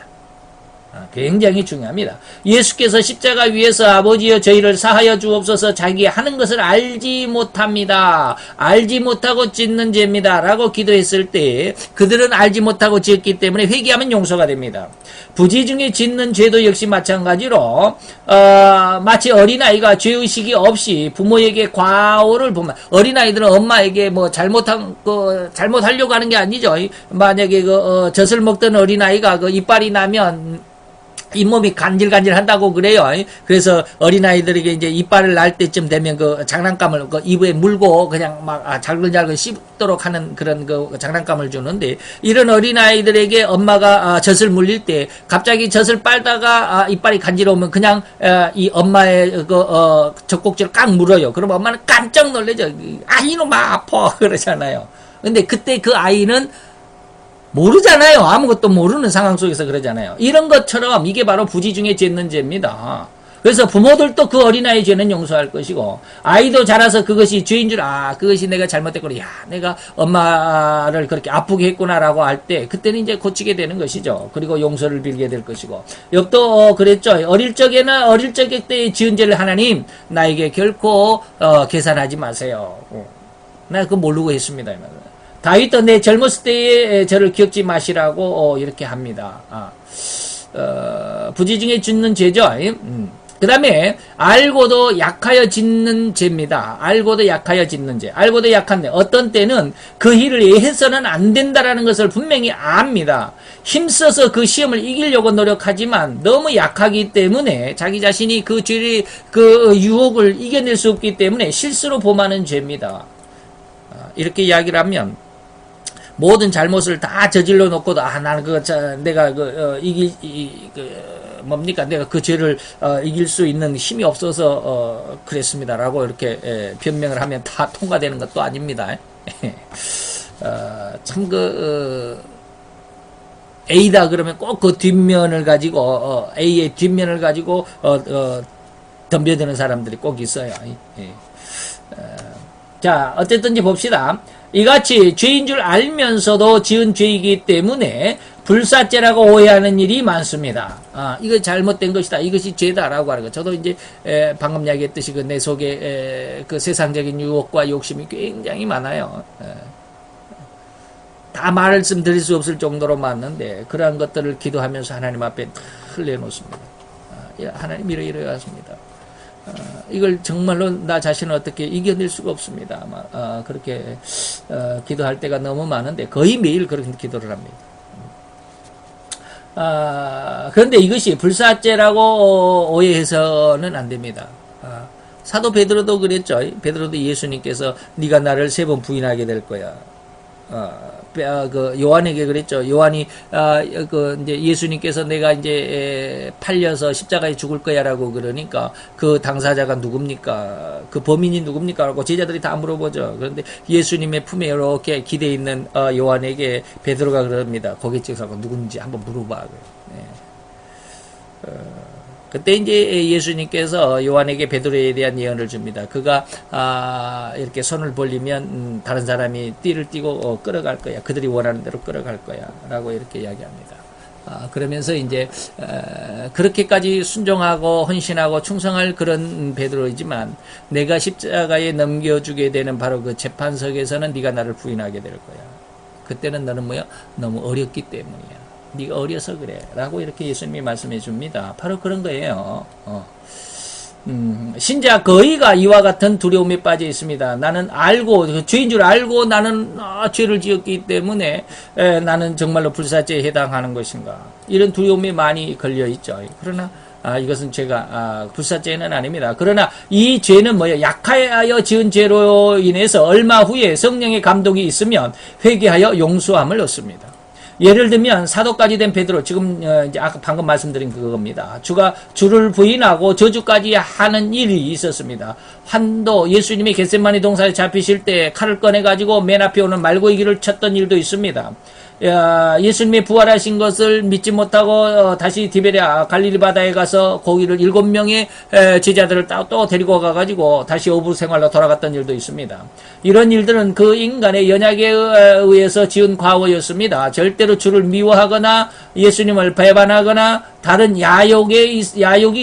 A: 굉장히 중요합니다. 예수께서 십자가 위에서 아버지여 저희를 사하여 주옵소서 자기 하는 것을 알지 못합니다. 알지 못하고 짓는 죄입니다. 라고 기도했을 때 그들은 알지 못하고 지었기 때문에 회개하면 용서가 됩니다. 부지 중에 짓는 죄도 역시 마찬가지로 마치 어린아이가 죄의식이 없이 부모에게 과오를 보면 어린아이들은 엄마에게 뭐 잘못하려고 하는 게 아니죠. 만약에 젖을 먹던 어린아이가 이빨이 나면 잇몸이 간질간질 한다고 그래요. 그래서 어린아이들에게 이제 이빨을 날 때쯤 되면 그 장난감을 그 입에 물고 그냥 막 잘글잘글 씹도록 하는 그런 그 장난감을 주는데 이런 어린아이들에게 엄마가 젖을 물릴 때 갑자기 젖을 빨다가 이빨이 간지러우면 그냥 이 엄마의 젖꼭지를 깍 물어요. 그럼 엄마는 깜짝 놀라죠. 이놈아 아파 그러잖아요. 근데 그때 그 아이는 모르잖아요. 아무것도 모르는 상황 속에서 그러잖아요. 이런 것처럼 이게 바로 부지 중에 짓는 죄입니다. 그래서 부모들도 그 어린아이의 죄는 용서할 것이고 아이도 자라서 그것이 죄인 줄 그것이 내가 잘못했구나. 야, 내가 엄마를 그렇게 아프게 했구나라고 할 때 그때는 이제 고치게 되는 것이죠. 그리고 용서를 빌게 될 것이고 욥도 그랬죠. 어릴 적에 때 지은 죄를 하나님 나에게 결코 계산하지 마세요. 나 그거 모르고 했습니다. 다윗도 내 젊었을 때의 저를 기억지 마시라고 이렇게 합니다. 부지 중에 짓는 죄죠. 그 다음에 알고도 약하여 짓는 죄입니다. 알고도 약하여 짓는 죄. 알고도 약한데 어떤 때는 그 일을 해서는 안 된다라는 것을 분명히 압니다. 힘써서 그 시험을 이기려고 노력하지만 너무 약하기 때문에 자기 자신이 그 죄의 그 유혹을 이겨낼 수 없기 때문에 실수로 범하는 죄입니다. 이렇게 이야기를 하면 모든 잘못을 다 저질러 놓고도 나는 내가 뭡니까? 내가 그 죄를 이길 수 있는 힘이 없어서 그랬습니다라고 이렇게 변명을 하면 다 통과되는 것도 아닙니다. 참 A다 그러면 꼭 그 뒷면을 가지고 A의 뒷면을 가지고 덤벼드는 사람들이 꼭 있어요. 자, 어쨌든지 봅시다. 이같이 죄인 줄 알면서도 지은 죄이기 때문에 불사죄라고 오해하는 일이 많습니다. 이거 잘못된 것이다. 이것이 죄다라고 하는 거. 저도 이제 방금 이야기했듯이 내 속에 그 세상적인 유혹과 욕심이 굉장히 많아요. 다 말씀드릴 수 없을 정도로 많은데 그러한 것들을 기도하면서 하나님 앞에 늘 내놓습니다. 하나님 이러이러하십니다. 이걸 정말로 나 자신을 어떻게 이겨낼 수가 없습니다. 그렇게 기도할 때가 너무 많은데 거의 매일 그렇게 기도를 합니다. 그런데 이것이 불사죄라고 오해해서는 안 됩니다. 사도 베드로도 그랬죠. 베드로도 예수님께서 네가 나를 3번 부인하게 될 거야. 그 요한에게 그랬죠. 요한이 이제 예수님께서 내가 이제 팔려서 십자가에 죽을 거야라고 그러니까 그 당사자가 누굽니까? 그 범인이 누굽니까? 라고 제자들이 다 물어보죠. 그런데 예수님의 품에 이렇게 기대 있는 요한에게 베드로가 그럽니다. 고개 찍어서 누군지 한번 물어봐. 그때 이제 예수님께서 요한에게 베드로에 대한 예언을 줍니다. 그가 이렇게 손을 벌리면 다른 사람이 띠를 띠고 끌어갈 거야. 그들이 원하는 대로 끌어갈 거야. 라고 이렇게 이야기합니다. 그러면서 이제 그렇게까지 순종하고 헌신하고 충성할 그런 베드로이지만 내가 십자가에 넘겨주게 되는 바로 그 재판석에서는 네가 나를 부인하게 될 거야. 그때는 너는 너무 어렸기 때문이야. 네가 어려서 그래 라고 이렇게 예수님이 말씀해 줍니다. 바로 그런 거예요. 신자 거의가 이와 같은 두려움에 빠져 있습니다. 나는 죄인 줄 알고 나는 죄를 지었기 때문에 나는 정말로 불사죄에 해당하는 것인가, 이런 두려움에 많이 걸려 있죠. 그러나 이것은 죄가 불사죄는 아닙니다. 그러나 이 죄는 약하여 지은 죄로 인해서 얼마 후에 성령의 감동이 있으면 회개하여 용서함을 얻습니다. 예를 들면 사도까지 된 베드로, 지금 이제 아까 방금 말씀드린 그겁니다. 주를 부인하고 저주까지 하는 일이 있었습니다. 예수님이 겟세마니 동산에 잡히실 때 칼을 꺼내가지고 맨 앞에 오는 말고이기를 쳤던 일도 있습니다. 예수님이 부활하신 것을 믿지 못하고 다시 디베랴 갈릴리 바다에 가서 거기를 7명의 제자들을 또 데리고 가가지고 다시 어부 생활로 돌아갔던 일도 있습니다. 이런 일들은 그 인간의 연약에 의해서 지은 과오였습니다. 절대로 주를 미워하거나 예수님을 배반하거나 다른 야욕이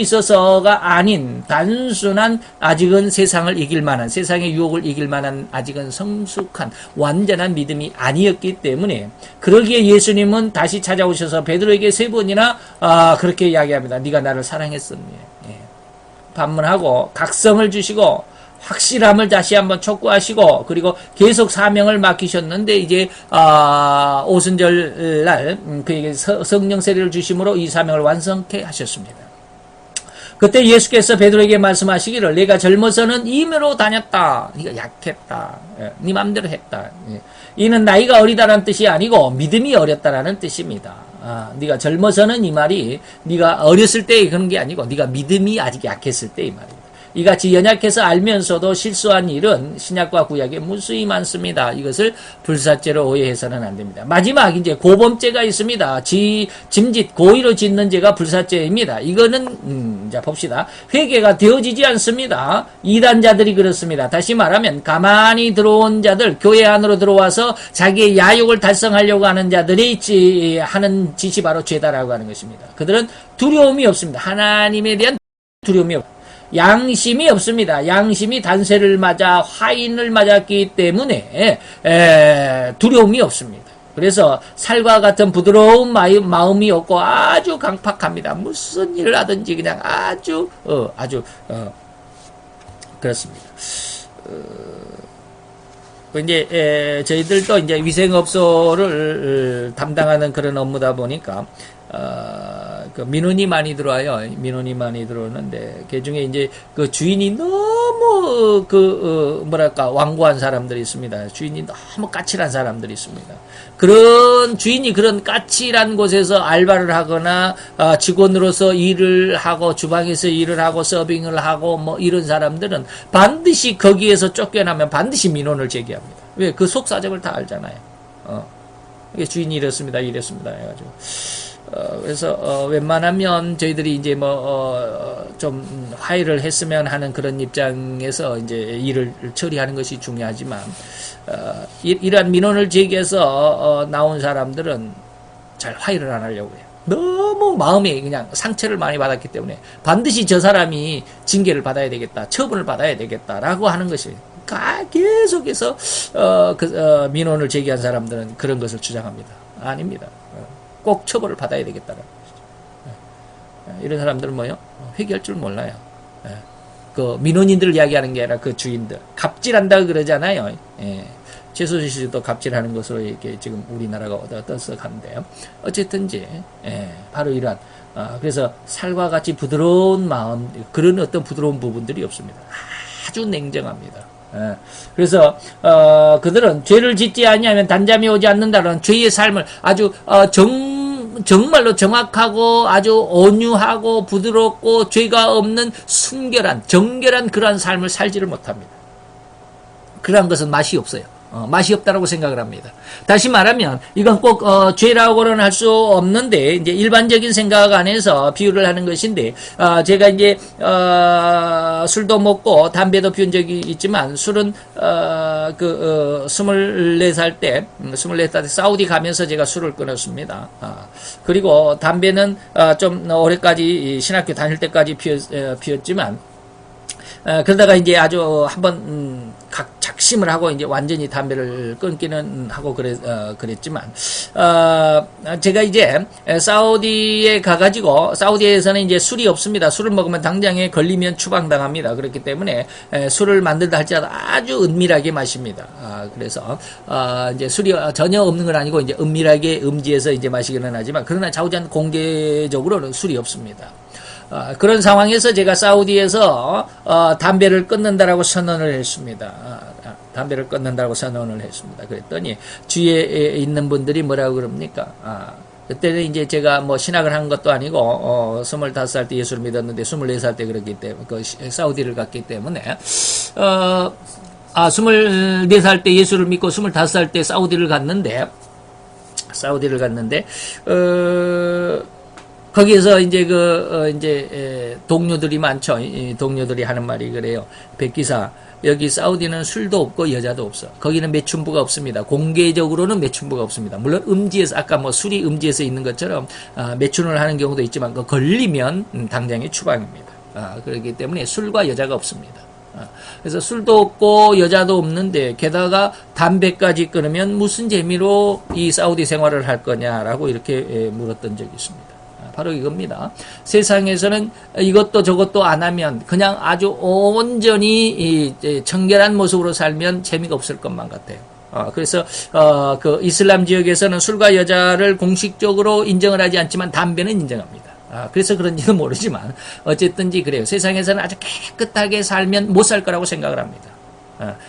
A: 있어서가 아닌 단순한 아직은 세상을 이길 만한, 세상의 유혹을 이길 만한 아직은 성숙한 완전한 믿음이 아니었기 때문에, 그러기에 예수님은 다시 찾아오셔서 베드로에게 3번이나 그렇게 이야기합니다. 네가 나를 사랑했었니? 반문하고 각성을 주시고 확실함을 다시 한번 촉구하시고, 그리고 계속 사명을 맡기셨는데 이제 오순절 날 그에게 성령 세례를 주심으로 이 사명을 완성케 하셨습니다. 그때 예수께서 베드로에게 말씀하시기를 네가 젊어서는 임으로 다녔다. 네가 약했다. 네 맘대로 했다. 이는 나이가 어리다라는 뜻이 아니고 믿음이 어렸다라는 뜻입니다. 네가 젊어서는 이 말이 네가 어렸을 때 그런 게 아니고 네가 믿음이 아직 약했을 때 이 말입니다. 이같이 연약해서 알면서도 실수한 일은 신약과 구약에 무수히 많습니다. 이것을 불사죄로 오해해서는 안 됩니다. 마지막 이제 고범죄가 있습니다. 짐짓 고의로 짓는 죄가 불사죄입니다. 이거는 자 봅시다. 회개가 되어지지 않습니다. 이단자들이 그렇습니다. 다시 말하면 가만히 들어온 자들, 교회 안으로 들어와서 자기의 야욕을 달성하려고 하는 자들이 하는 짓이 바로 죄다라고 하는 것입니다. 그들은 두려움이 없습니다. 하나님에 대한 두려움이 없습니다. 양심이 없습니다. 양심이 단세를 맞아 화인을 맞았기 때문에 두려움이 없습니다. 그래서 살과 같은 부드러운 마음이 없고 아주 강팍합니다. 무슨 일을 하든지 그냥 아주 그렇습니다. 이제 저희들도 이제 위생업소를 담당하는 그런 업무다 보니까 그 민원이 많이 들어와요. 민원이 많이 들어오는데 그 중에 이제 그 주인이 너무 뭐랄까 완고한 사람들이 있습니다. 주인이 너무 까칠한 사람들이 있습니다. 그런 주인이 그런 까칠한 곳에서 알바를 하거나 직원으로서 일을 하고 주방에서 일을 하고 서빙을 하고 뭐 이런 사람들은 반드시 거기에서 쫓겨나면 반드시 민원을 제기합니다. 왜? 그 속사정을 다 알잖아요. 이게 주인이 이랬습니다. 해가지고. 그래서 웬만하면 저희들이 이제 좀 화해를 했으면 하는 그런 입장에서 이제 일을 처리하는 것이 중요하지만 이러한 민원을 제기해서 나온 사람들은 잘 화해를 안 하려고 해요. 너무 마음에 그냥 상처를 많이 받았기 때문에 반드시 저 사람이 징계를 받아야 되겠다, 처분을 받아야 되겠다라고 하는 것이 계속해서 민원을 제기한 사람들은 그런 것을 주장합니다. 아닙니다. 꼭 처벌을 받아야 되겠다는 것이죠. 이런 사람들은 뭐요? 회개할 줄 몰라요. 그 민원인들 이야기하는 게 아니라 그 주인들 갑질한다 그러잖아요. 최소희 씨도 갑질하는 것으로 이렇게 지금 우리나라가 떠들썩한데요. 어쨌든지 바로 이러한 그래서 살과 같이 부드러운 마음 그런 어떤 부드러운 부분들이 없습니다. 아주 냉정합니다. 그래서 그들은 죄를 짓지 아니하면 단잠이 오지 않는다는 죄의 삶을 아주 정말로 정확하고 아주 온유하고 부드럽고 죄가 없는 순결한 정결한 그러한 삶을 살지를 못합니다. 그러한 것은 맛이 없어요. 맛이 없다라고 생각을 합니다. 다시 말하면 이건 꼭 죄라고는 할 수 없는데 이제 일반적인 생각 안에서 비유를 하는 것인데 제가 이제 술도 먹고 담배도 피운 적이 있지만 술은 24살 때 사우디 가면서 제가 술을 끊었습니다. 그리고 담배는 좀 올해까지 신학교 다닐 때까지 피웠지만 그러다가 이제 아주 한번 작심을 하고 이제 완전히 담배를 끊기는 하고 그랬지만 제가 이제 사우디에 가가지고 사우디에서는 이제 술이 없습니다. 술을 먹으면 당장에 걸리면 추방당합니다. 그렇기 때문에 술을 만들다 할지라도 아주 은밀하게 마십니다. 그래서 이제 술이 전혀 없는 건 아니고 이제 은밀하게 음지에서 이제 마시기는 하지만 그러나 자우지간 공개적으로는 술이 없습니다. 그런 상황에서 제가 사우디에서 담배를 끊는다라고 선언을 했습니다. 담배를 끊는다고 선언을 했습니다. 그랬더니 주위에 있는 분들이 뭐라고 그럽니까? 그때는 이제 제가 뭐 신학을 한 것도 아니고 25살 때 예수를 믿었는데 24살 때 그렇기 때문에 사우디를 갔기 때문에 24살 때 예수를 믿고 25살 때 사우디를 갔는데 거기에서 이제 동료들이 많죠. 동료들이 하는 말이 그래요. 백기사, 여기 사우디는 술도 없고 여자도 없어. 거기는 매춘부가 없습니다. 공개적으로는 매춘부가 없습니다. 물론 음지에서 아까 뭐 술이 음지에서 있는 것처럼 매춘을 하는 경우도 있지만 그 걸리면 당장의 추방입니다. 그렇기 때문에 술과 여자가 없습니다. 그래서 술도 없고 여자도 없는데 게다가 담배까지 끊으면 무슨 재미로 이 사우디 생활을 할 거냐라고 이렇게 물었던 적이 있습니다. 바로 이겁니다. 세상에서는 이것도 저것도 안 하면 그냥 아주 온전히 청결한 모습으로 살면 재미가 없을 것만 같아요. 그래서 그 이슬람 지역에서는 술과 여자를 공식적으로 인정을 하지 않지만 담배는 인정합니다. 그래서 그런지는 모르지만 어쨌든지 그래요. 세상에서는 아주 깨끗하게 살면 못 살 거라고 생각을 합니다.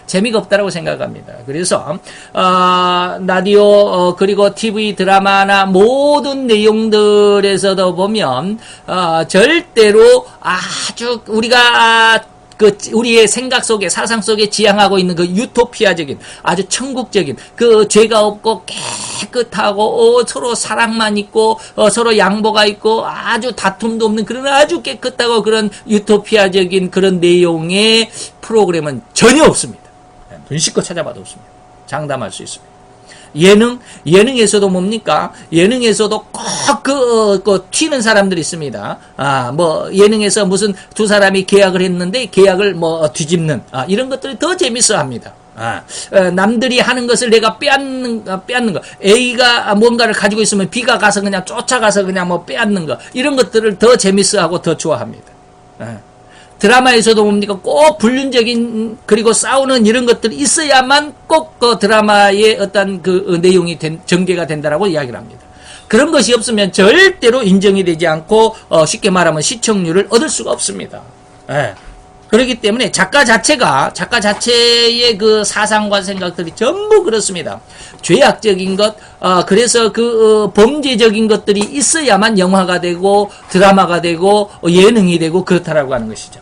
A: 재미가 없다라고 생각합니다. 그래서 라디오 그리고 TV 드라마나 모든 내용들에서도 보면 절대로 아주 우리가 그 우리의 생각 속에 사상 속에 지향하고 있는 그 유토피아적인 아주 천국적인 그 죄가 없고 깨끗하고 서로 사랑만 있고 서로 양보가 있고 아주 다툼도 없는 그런 아주 깨끗하고 그런 유토피아적인 그런 내용의 프로그램은 전혀 없습니다. 눈씻고 찾아봐도 없습니다. 장담할 수 있습니다. 예능에서도 뭡니까? 예능에서도 꼭 튀는 사람들이 있습니다. 예능에서 무슨 두 사람이 계약을 했는데 계약을 뒤집는, 이런 것들이 더 재밌어 합니다. 남들이 하는 것을 내가 빼앗는 거. A가 뭔가를 가지고 있으면 B가 가서 그냥 쫓아가서 그냥 빼앗는 거. 이런 것들을 더 재밌어 하고 더 좋아합니다. 드라마에서도 뭡니까? 꼭 불륜적인, 그리고 싸우는 이런 것들이 있어야만 꼭 그 드라마의 어떤 그 내용이 전개가 된다라고 이야기를 합니다. 그런 것이 없으면 절대로 인정이 되지 않고, 쉽게 말하면 시청률을 얻을 수가 없습니다. 그렇기 때문에 작가 자체의 그 사상과 생각들이 전부 그렇습니다. 죄악적인 것, 그래서 범죄적인 것들이 있어야만 영화가 되고, 드라마가 되고, 예능이 되고, 그렇다라고 하는 것이죠.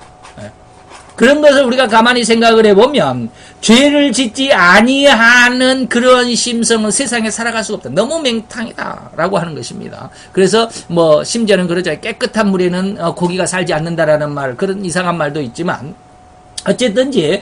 A: 그런 것을 우리가 가만히 생각을 해보면 죄를 짓지 아니하는 그런 심성은 세상에 살아갈 수가 없다. 너무 맹탕이다라고 하는 것입니다. 그래서 심지어는 그러죠. 깨끗한 물에는 고기가 살지 않는다라는 말, 그런 이상한 말도 있지만 어쨌든지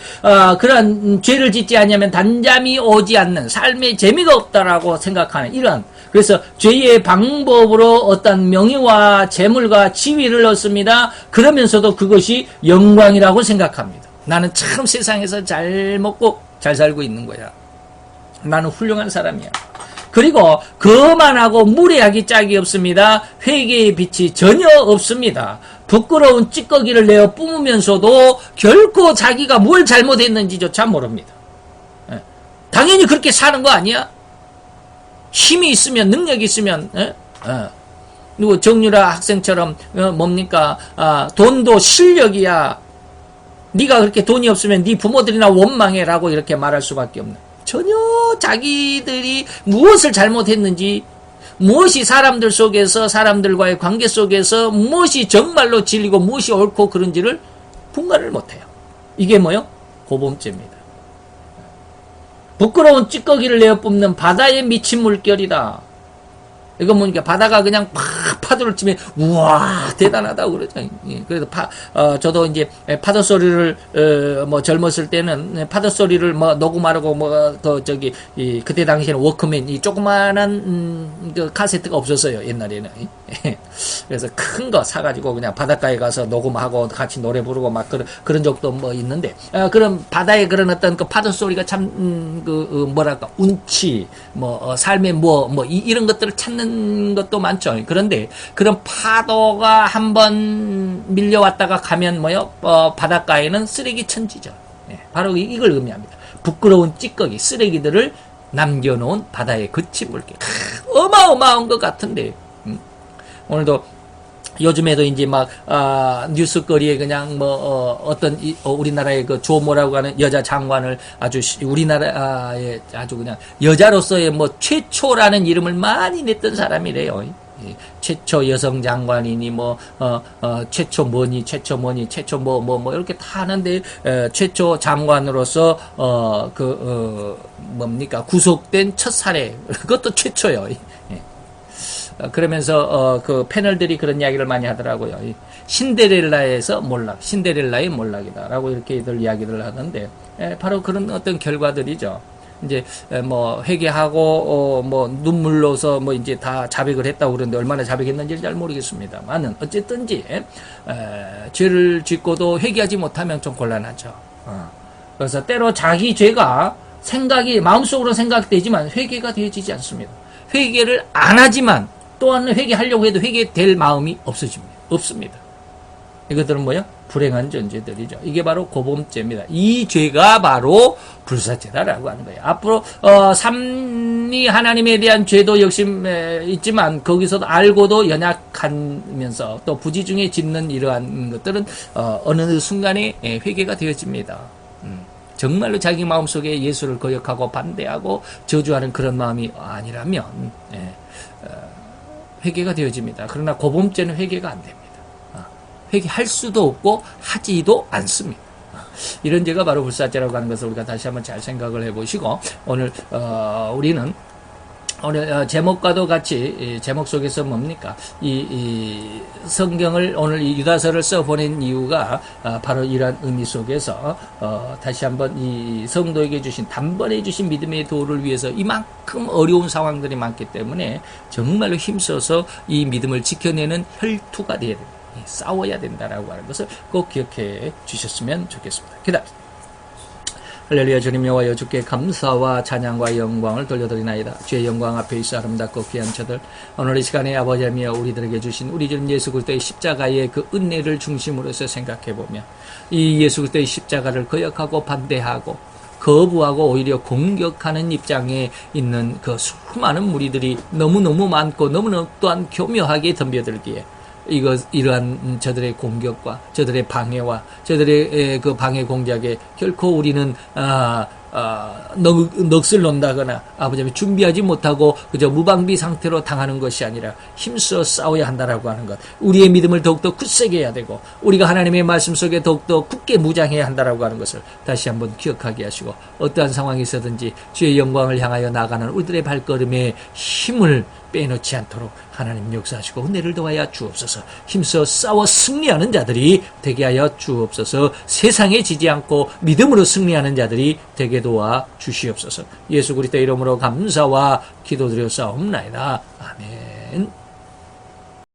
A: 그런 죄를 짓지 않으면 단잠이 오지 않는 삶에 재미가 없다라고 생각하는 이런, 그래서 죄의 방법으로 어떤 명예와 재물과 지위를 얻습니다. 그러면서도 그것이 영광이라고 생각합니다. 나는 참 세상에서 잘 먹고 잘 살고 있는 거야. 나는 훌륭한 사람이야. 그리고 거만하고 무례하기 짝이 없습니다. 회개의 빛이 전혀 없습니다. 부끄러운 찌꺼기를 내어 뿜으면서도 결코 자기가 뭘 잘못했는지조차 모릅니다. 당연히 그렇게 사는 거 아니야? 힘이 있으면, 능력이 있으면, 누구 정유라 학생처럼 뭡니까? 돈도 실력이야. 네가 그렇게 돈이 없으면 네 부모들이나 원망해라고 이렇게 말할 수밖에 없는. 전혀 자기들이 무엇을 잘못했는지, 무엇이 사람들 속에서, 사람들과의 관계 속에서 무엇이 정말로 진리고 무엇이 옳고 그런지를 분간을 못해요. 이게 뭐요? 고범죄입니다. 부끄러운 찌꺼기를 내어 뿜는 바다에 미친 물결이다. 이거 뭐니까 바다가 그냥 팍 파도를 치면 우와 대단하다고 그러죠. 그래서 저도 이제 파도 소리를 젊었을 때는 파도 소리를 녹음하려고 그때 당시에는 워크맨 이 조그만한 그 카세트가 없었어요 옛날에는. 그래서 큰 거 사가지고 그냥 바닷가에 가서 녹음하고 같이 노래 부르고 막 그런 적도 있는데 그런 바다의 그런 어떤 그 파도 소리가 참 뭐랄까 운치 삶의 이런 것들을 찾는 것도 많죠. 그런데 그런 파도가 한번 밀려왔다가 가면 바닷가에는 쓰레기 천지죠. 바로 이걸 의미합니다. 부끄러운 찌꺼기, 쓰레기들을 남겨놓은 바다의 거친 물결. 어마어마한 것 같은데. 오늘도 요즘에도 이제 뉴스거리에 그냥 우리나라의 그 조모라고 하는 여자 장관을 우리나라의 아주 그냥 여자로서의 최초라는 이름을 많이 냈던 사람이래요. 최초 여성 장관이니 최초 이렇게 다 하는데 최초 장관으로서 구속된 첫 사례 그것도 최초요. 그러면서 그 패널들이 그런 이야기를 많이 하더라고요. 신데렐라의 몰락이다라고 이렇게들 이야기를 하는데 바로 그런 어떤 결과들이죠. 이제 회개하고 눈물로서 이제 다 자백을 했다고 그러는데 얼마나 자백했는지 잘 모르겠습니다만은 어쨌든지 죄를 짓고도 회개하지 못하면 좀 곤란하죠. 그래서 때로 자기 죄가 마음속으로 생각되지만 회개가 되어지지 않습니다. 회개를 안 하지만 또한 회개하려고 해도 회개될 마음이 없습니다. 이것들은 뭐야? 불행한 존재들이죠. 이게 바로 고범죄입니다. 이 죄가 바로 불사죄다라고 하는 거예요. 앞으로 삼위 하나님에 대한 죄도 역시 있지만 거기서도 알고도 연약하면서 또 부지중에 짓는 이러한 것들은 어느 순간에 회개가 되어집니다. 정말로 자기 마음속에 예수를 거역하고 반대하고 저주하는 그런 마음이 아니라면 회개가 되어집니다. 그러나 고범죄는 회개가 안 됩니다. 회개할 수도 없고 하지도 않습니다. 이런 죄가 바로 불사죄라고 하는 것을 우리가 다시 한번 잘 생각을 해보시고, 오늘 우리는 오늘 제목과도 같이 제목 속에서 뭡니까? 이 성경을 오늘 이 유다서를 써보낸 이유가 바로 이러한 의미 속에서 다시 한번 이 성도에게 주신 단번에 주신 믿음의 도를 위해서 이만큼 어려운 상황들이 많기 때문에 정말로 힘써서 이 믿음을 지켜내는 혈투가 돼야 된다. 싸워야 된다라고 하는 것을 꼭 기억해 주셨으면 좋겠습니다. 기다려. 할렐루야. 주님 여호와 주께 감사와 찬양과 영광을 돌려드리나이다. 주의 영광 앞에 있어 아름답고 귀한 저들, 오늘 이 시간에 아버지며 우리들에게 주신 우리 주님 예수 그리스도의 십자가의 그 은혜를 중심으로서 생각해보면, 이 예수 그리스도의 십자가를 거역하고 반대하고 거부하고 오히려 공격하는 입장에 있는 그 수많은 무리들이 너무너무 많고 너무너무 또한 교묘하게 덤벼들기에, 이러한 저들의 공격과 저들의 방해와 저들의 그 방해 공작에 결코 우리는 넋을 놓는다거나 아버지 준비하지 못하고 그저 무방비 상태로 당하는 것이 아니라 힘써 싸워야 한다라고 하는 것, 우리의 믿음을 더욱더 굳세게 해야 되고 우리가 하나님의 말씀 속에 더욱더 굳게 무장해야 한다라고 하는 것을 다시 한번 기억하게 하시고, 어떠한 상황이 있어든지 주의 영광을 향하여 나가는 우리들의 발걸음에 힘을 빼놓지 않도록 하나님 역사하시고 은혜를 더하여 주옵소서. 힘써 싸워 승리하는 자들이 되게 하여 주옵소서. 세상에 지지 않고 믿음으로 승리하는 자들이 되게 도와 주시옵소서. 예수 그리스도 이름으로 감사와 기도드려 싸움나이다. 아멘.